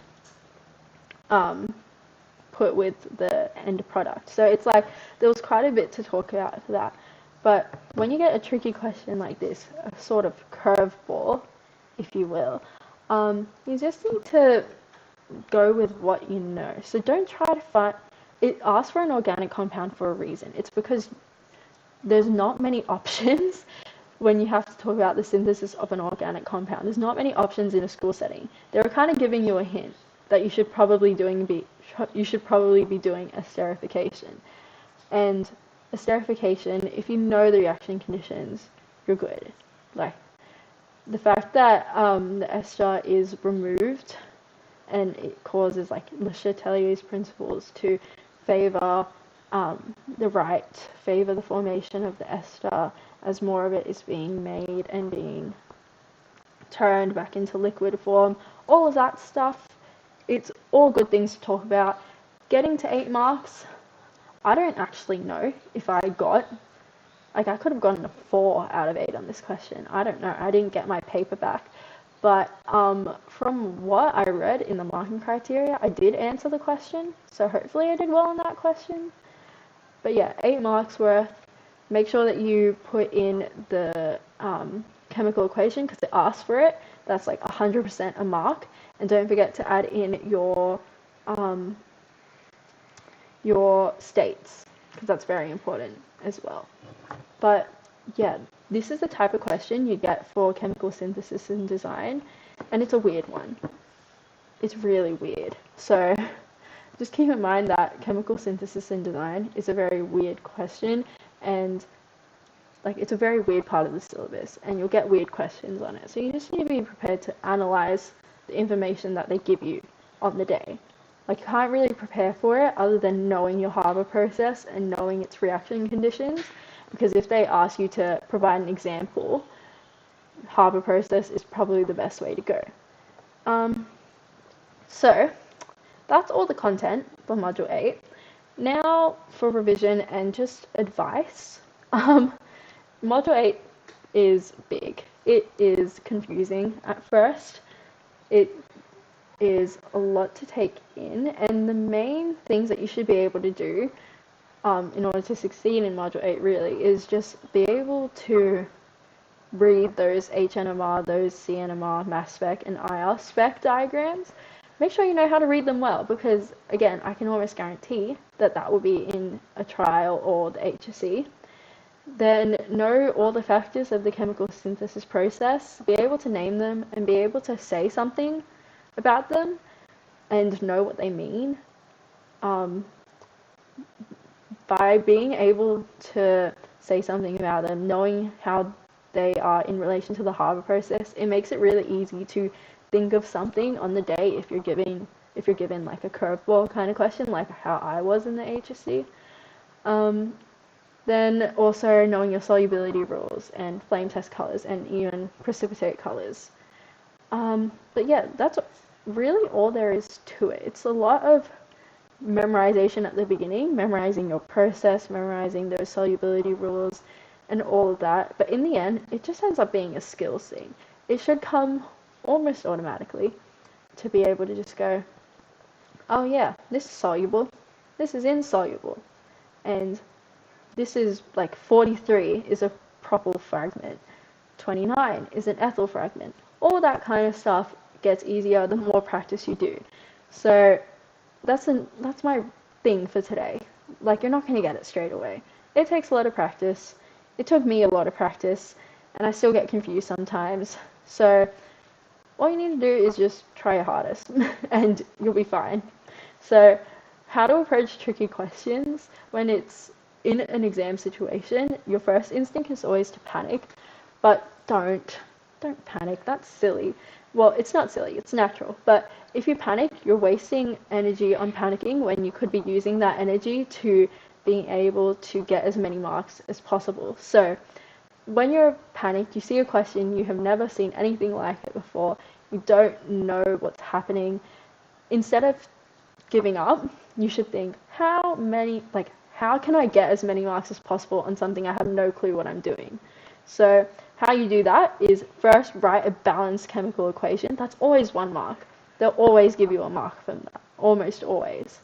[SPEAKER 1] put with the end product? So it's like there was quite a bit to talk about for that. But when you get a tricky question like this, a sort of curveball, if you will, you just need to go with what you know. So don't try to find it. Asks for an organic compound for a reason. It's because there's not many options when you have to talk about the synthesis of an organic compound. There's not many options in a school setting. They're kind of giving you a hint that you should probably be doing esterification. And esterification, if you know the reaction conditions, you're good. Like the fact that the ester is removed and it causes like Le Chatelier's principles to favor the formation of the ester as more of it is being made and being turned back into liquid form. All of that stuff, it's all good things to talk about. Getting to 8 marks, I don't actually know if I got, like I could have gotten a 4 out of 8 on this question. I don't know. I didn't get my paper back. But from what I read in the marking criteria, I did answer the question. So hopefully I did well on that question. But yeah, 8 marks worth. Make sure that you put in the chemical equation because it asks for it. That's like 100% a mark. And don't forget to add in your states because that's very important as well. But yeah, this is the type of question you get for chemical synthesis and design, and it's a weird one. It's really weird. So just keep in mind that chemical synthesis and design is a very weird question, and like it's a very weird part of the syllabus, and you'll get weird questions on it. So you just need to be prepared to analyze the information that they give you on the day. Like you can't really prepare for it other than knowing your Haber process and knowing its reaction conditions. Because if they ask you to provide an example, Haber process is probably the best way to go. So that's all the content for Module 8. Now for revision and just advice. Module 8 is big. It is confusing at first. It is a lot to take in, and the main things that you should be able to do in order to succeed in Module 8 really is just be able to read those HNMR, those CNMR, mass spec, and IR spec diagrams. make sure you know how to read them well, because again, I can almost guarantee that that will be in a trial or the HSC. Then know all the factors of the chemical synthesis process, be able to name them and be able to say something about them and know what they mean. By being able to say something about them, knowing how they are in relation to the Harvard process, it makes it really easy to think of something on the day if you're given like a curveball kind of question, like how I was in the HSC. Then also knowing your solubility rules and flame test colors and even precipitate colors. But yeah, that's really all there is to it. It's a lot of memorization at the beginning, memorizing your process, memorizing those solubility rules and all of that. But in the end, it just ends up being a skills thing. It should come almost automatically to be able to just go, oh yeah, this is soluble, this is insoluble, and this is like 43 is a propyl fragment, 29 is an ethyl fragment. All that kind of stuff gets easier the more practice you do. So that's my thing for today. Like, you're not going to get it straight away. It takes a lot of practice. It took me a lot of practice, and I still get confused sometimes. So all you need to do is just try your hardest, and you'll be fine. So how to approach tricky questions when it's in an exam situation. Your first instinct is always to panic, but don't panic. That's silly. Well, it's not silly, it's natural. But if you panic, you're wasting energy on panicking when you could be using that energy to being able to get as many marks as possible. So when you're panicked, you see a question, you have never seen anything like it before, you don't know what's happening. Instead of giving up, you should think, how can I get as many marks as possible on something I have no clue what I'm doing? So how you do that is first write a balanced chemical equation. That's always 1 mark. They'll always give you a mark from that, almost always.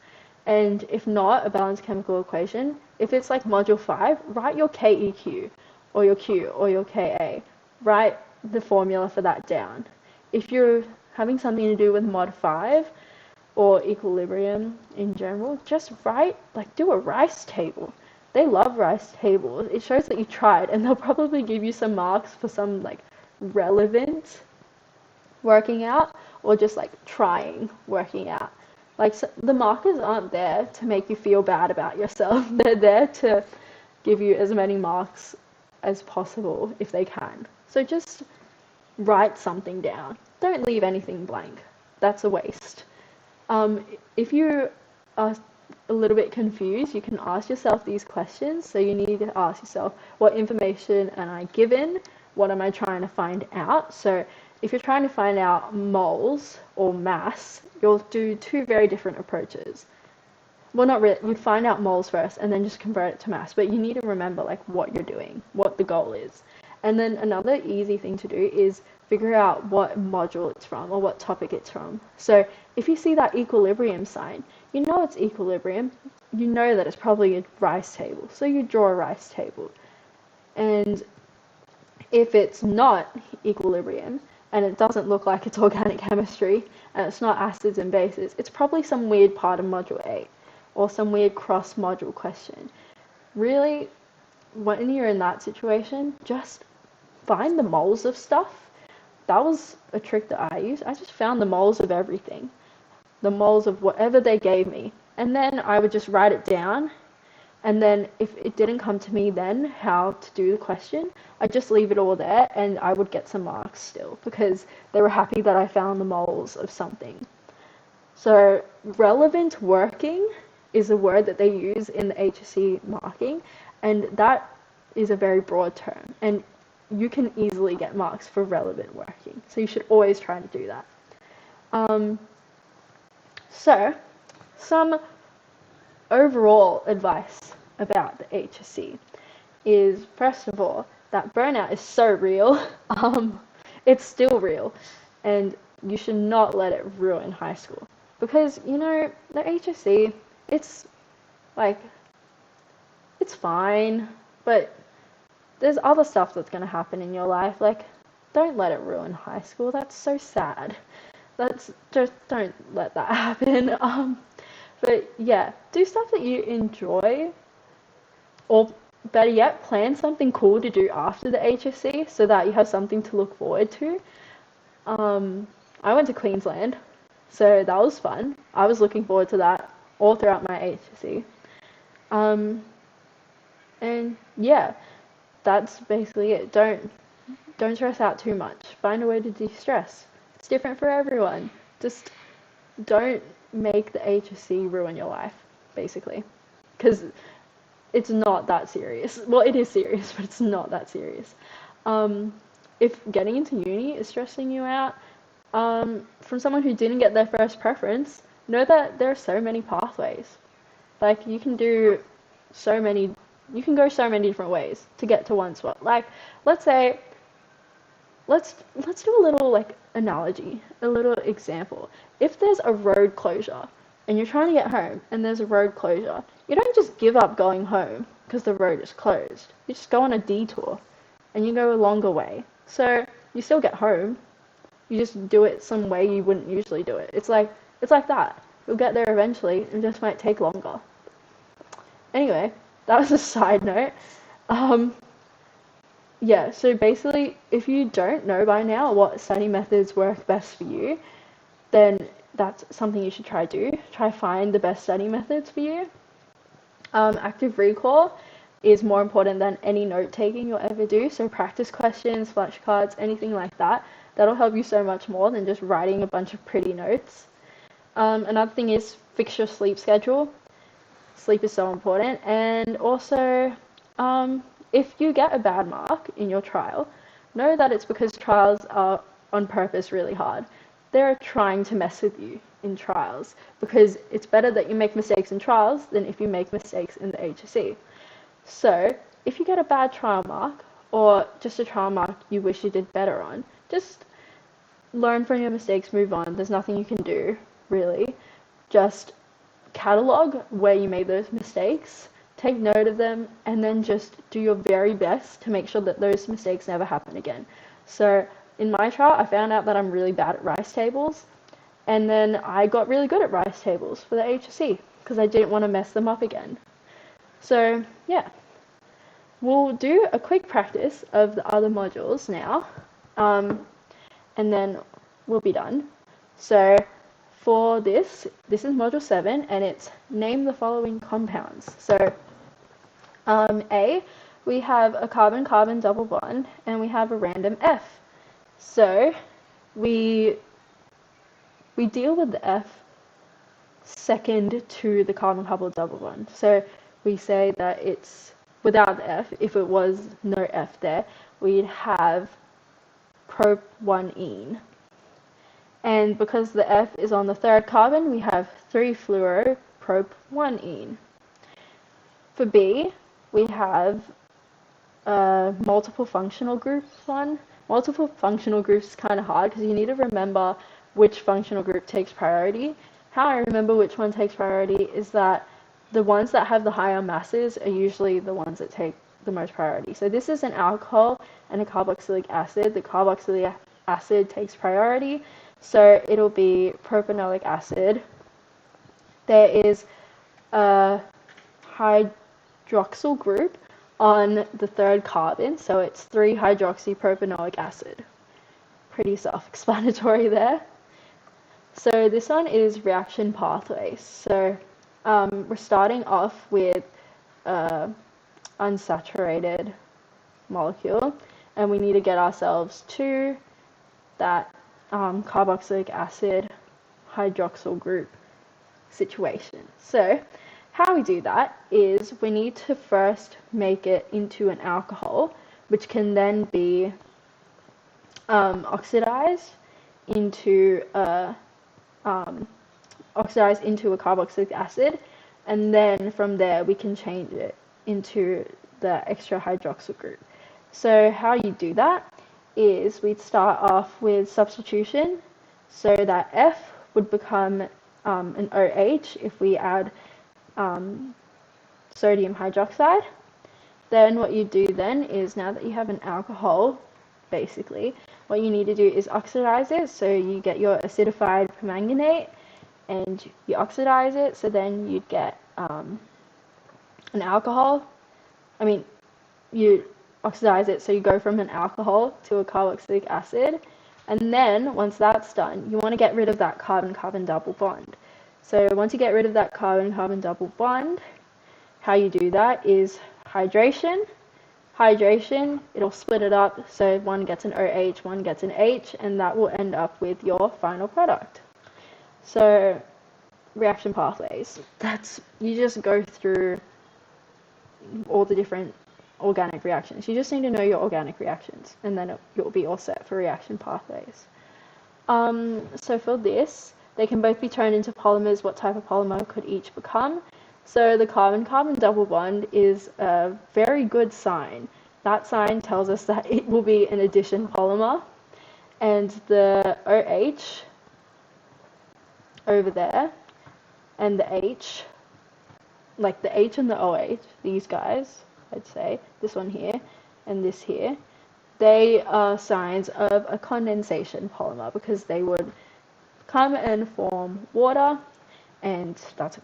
[SPEAKER 1] And if not a balanced chemical equation, if it's like module 5, write your KEQ or your Q or your Ka. Write the formula for that down. If you're having something to do with mod 5 or equilibrium in general, just do a rice table. They love rice tables. It shows that you tried, and they'll probably give you some marks for some like relevant working out or just like trying working out. Like, so the markers aren't there to make you feel bad about yourself. They're there to give you as many marks as possible if they can. So just write something down. Don't leave anything blank. That's a waste. If you are a little bit confused, you can ask yourself these questions. So you need to ask yourself, what information am I given? What am I trying to find out? So if you're trying to find out moles or mass, you'll do 2 very different approaches. Well, not really. You'd find out moles first and then just convert it to mass. But you need to remember like what you're doing, what the goal is. And then another easy thing to do is figure out what module it's from or what topic it's from. So if you see that equilibrium sign, you know it's equilibrium. You know that it's probably a rice table. So you draw a rice table. And if it's not equilibrium and it doesn't look like it's organic chemistry and it's not acids and bases, it's probably some weird part of module 8 or some weird cross-module question. Really, when you're in that situation, just find the moles of stuff. That was a trick that I used. I just found the moles of everything, the moles of whatever they gave me, and then I would just write it down. And then if it didn't come to me then how to do the question, I'd just leave it all there and I would get some marks still because they were happy that I found the moles of something. So relevant working is a word that they use in the HSC marking, and that is a very broad term, and you can easily get marks for relevant working. So you should always try to do that. So some overall advice about the HSC is, first of all, that burnout is so real. It's still real, and you should not let it ruin high school. Because, you know, the HSC, it's fine, but there's other stuff that's going to happen in your life. Like, don't let it ruin high school. That's so sad. that's just, don't let that happen. But yeah, do stuff that you enjoy, or better yet, plan something cool to do after the HSC so that you have something to look forward to. I went to Queensland, so that was fun. I was looking forward to that all throughout my HSC. And yeah, that's basically it. Don't stress out too much. Find a way to de-stress. It's different for everyone. Just don't make the HSC ruin your life, basically, because it's not that serious. Well, it is serious, but it's not that serious. If getting into uni is stressing you out, from someone who didn't get their first preference, know that there are so many pathways. Like, you can go so many different ways to get to one spot. Like, let's say, let's do a little, like, analogy, a little example. If there's a road closure and you're trying to get home and there's a road closure, you don't just give up going home because the road is closed. You just go on a detour and you go a longer way. So you still get home. You just do it some way you wouldn't usually do it. It's like that. You'll get there eventually. It just might take longer. Anyway, that was a side note. Yeah, so basically, if you don't know by now what study methods work best for you, then that's something you should try do. Try find the best study methods for you. Active recall is more important than any note-taking you'll ever do. So practice questions, flashcards, anything like that. That'll help you so much more than just writing a bunch of pretty notes. Another thing is fix your sleep schedule. Sleep is so important. And also, if you get a bad mark in your trial, know that it's because trials are on purpose really hard. They're trying to mess with you in trials, because it's better that you make mistakes in trials than if you make mistakes in the HSC. So if you get a bad trial mark, or just a trial mark you wish you did better on, just learn from your mistakes, move on. There's nothing you can do, really. Just catalog where you made those mistakes, take note of them, and then just do your very best to make sure that those mistakes never happen again. So in my trial, I found out that I'm really bad at rice tables, and then I got really good at rice tables for the HSC because I didn't want to mess them up again. So yeah, we'll do a quick practice of the other modules now, and then we'll be done. So for this is module 7, and it's name the following compounds. So A, we have a carbon-carbon double bond, and we have a random F. So we deal with the F second to the carbon-carbon double bond. So we say that it's without the F. If it was no F there, we'd have prop-1-ene. And because the F is on the third carbon, we have 3-fluoro-prop-1-ene. For B, we have multiple functional groups one. Multiple functional groups is kind of hard because you need to remember which functional group takes priority. How I remember which one takes priority is that the ones that have the higher masses are usually the ones that take the most priority. So this is an alcohol and a carboxylic acid. The carboxylic acid takes priority, so it'll be propanolic acid. There is a hydroxyl group on the third carbon, so it's 3-hydroxypropanolic acid. Pretty self-explanatory there. So this one is reaction pathways. So we're starting off with unsaturated molecule, and we need to get ourselves to that carboxylic acid hydroxyl group situation. So how we do that is we need to first make it into an alcohol, which can then be oxidized into a carboxylic acid, and then from there we can change it into the extra hydroxyl group. So how you do that is we'd start off with substitution, so that F would become an OH if we add sodium hydroxide. Then what you do then is, now that you have an alcohol, basically, what you need to do is oxidize it. So you get your acidified permanganate and you oxidize it, so then you'd get an alcohol. I mean, you oxidize it, so you go from an alcohol to a carboxylic acid. And then once that's done, you want to get rid of that carbon-carbon double bond. So once you get rid of that carbon-carbon double bond, how you do that is hydration. Hydration, it'll split it up, so one gets an OH, one gets an H, and that will end up with your final product. So reaction pathways, you just go through all the different organic reactions. You just need to know your organic reactions, and then you'll be all set for reaction pathways. So for this, they can both be turned into polymers. What type of polymer could each become? So the carbon-carbon double bond is a very good sign. That sign tells us that it will be an addition polymer, and the OH over there and the H, like the H and the OH, these guys, I'd say, this one here and this here, they are signs of a condensation polymer because they would come and form water, and that's a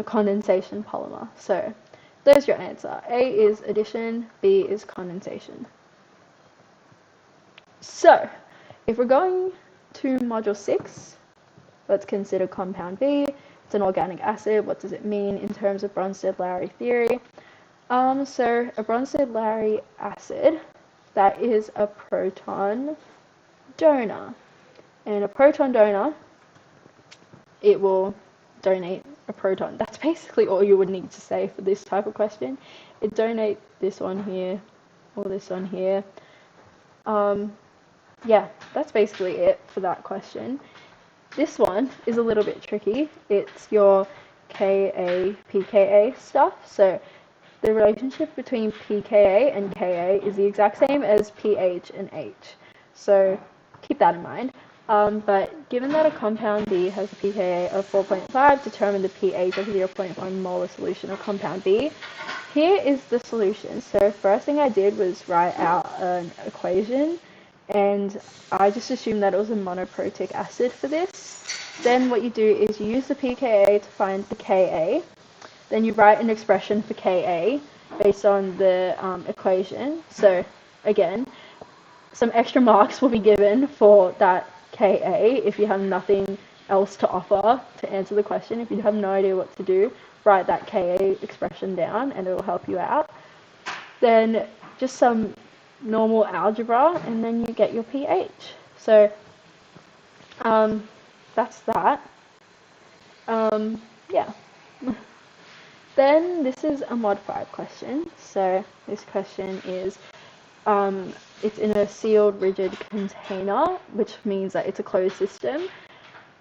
[SPEAKER 1] condensation polymer. So there's your answer. A is addition, B is condensation. So if we're going to module 6, let's consider compound B. It's an organic acid. What does it mean in terms of Bronsted-Lowry theory? So a Bronsted-Lowry acid, that is a proton donor. And a proton donor, it will donate a proton. That's basically all you would need to say for this type of question. It donates this one here, or this one here. Yeah, that's basically it for that question. This one is a little bit tricky. It's your Ka, pKa stuff. So the relationship between pKa and Ka is the exact same as pH and H. So keep that in mind. But given that a compound B has a pKa of 4.5, determine the pH of 0.1 molar solution of compound B. Here is the solution. So first thing I did was write out an equation, and I just assumed that it was a monoprotic acid for this. Then what you do is you use the pKa to find the Ka. Then you write an expression for Ka based on the equation. So again, some extra marks will be given for that Ka if you have nothing else to offer to answer the question. If you have no idea what to do, write that Ka expression down and it will help you out. Then just some normal algebra, and then you get your pH. So that's that. Yeah. Then this is a mod 5 question. So this question is, it's in a sealed rigid container, which means that it's a closed system.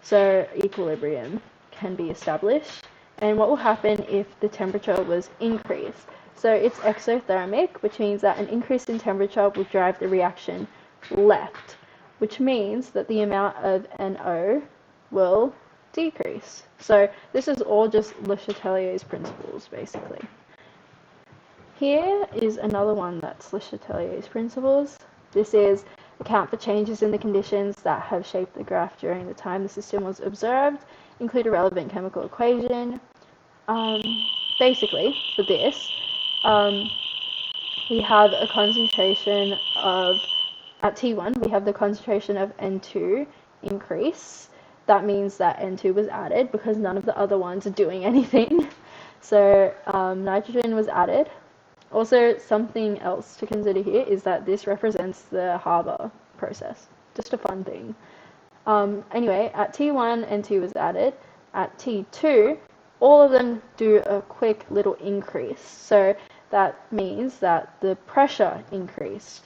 [SPEAKER 1] So equilibrium can be established. And what will happen if the temperature was increased? So it's exothermic, which means that an increase in temperature will drive the reaction left, which means that the amount of NO will decrease. So this is all just Le Chatelier's principles, basically. Here is another one that's Le Chatelier's principles. This is account for changes in the conditions that have shaped the graph during the time the system was observed, include a relevant chemical equation. Basically, for this, we have a concentration of, at T1, we have the concentration of N2 increase. That means that N2 was added because none of the other ones are doing anything. So nitrogen was added. Also, something else to consider here is that this represents the Haber process. Just a fun thing. Anyway, at T1, N2 was added. At T2, all of them do a quick little increase. So that means that the pressure increased.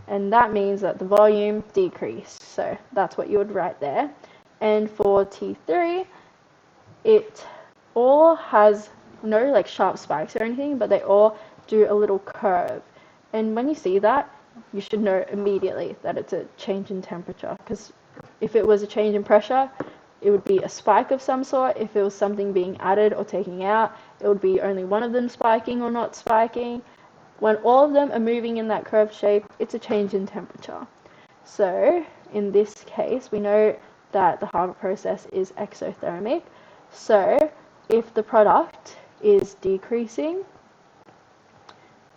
[SPEAKER 1] And that means that the volume decreased. So that's what you would write there. And for T3, it all has no like sharp spikes or anything, but they all do a little curve. And when you see that, you should know immediately that it's a change in temperature, because if it was a change in pressure, it would be a spike of some sort. If it was something being added or taken out, it would be only one of them spiking or not spiking. When all of them are moving in that curved shape, it's a change in temperature. So in this case, we know that the Haber process is exothermic. So if the product is decreasing,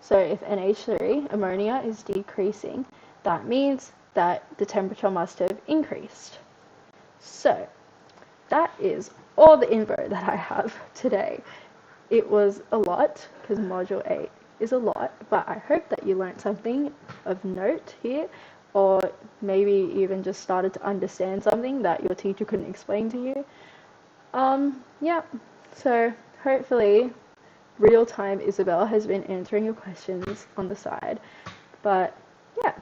[SPEAKER 1] so if NH3, ammonia, is decreasing, that means that the temperature must have increased. So that is all the info that I have today. It was a lot because Module 8 is a lot, but I hope that you learned something of note here, or maybe even just started to understand something that your teacher couldn't explain to you. Yeah, so hopefully real-time Isabel has been answering your questions on the side. But yeah,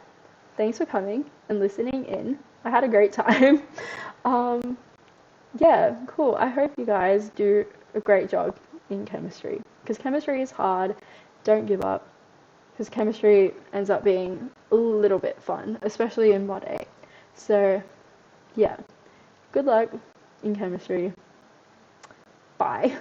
[SPEAKER 1] thanks for coming and listening in. I had a great time. Yeah, cool. I hope you guys do a great job in chemistry, because chemistry is hard. Don't give up, because chemistry ends up being a little bit fun, especially in Mod 8. So yeah, good luck in chemistry. Bye.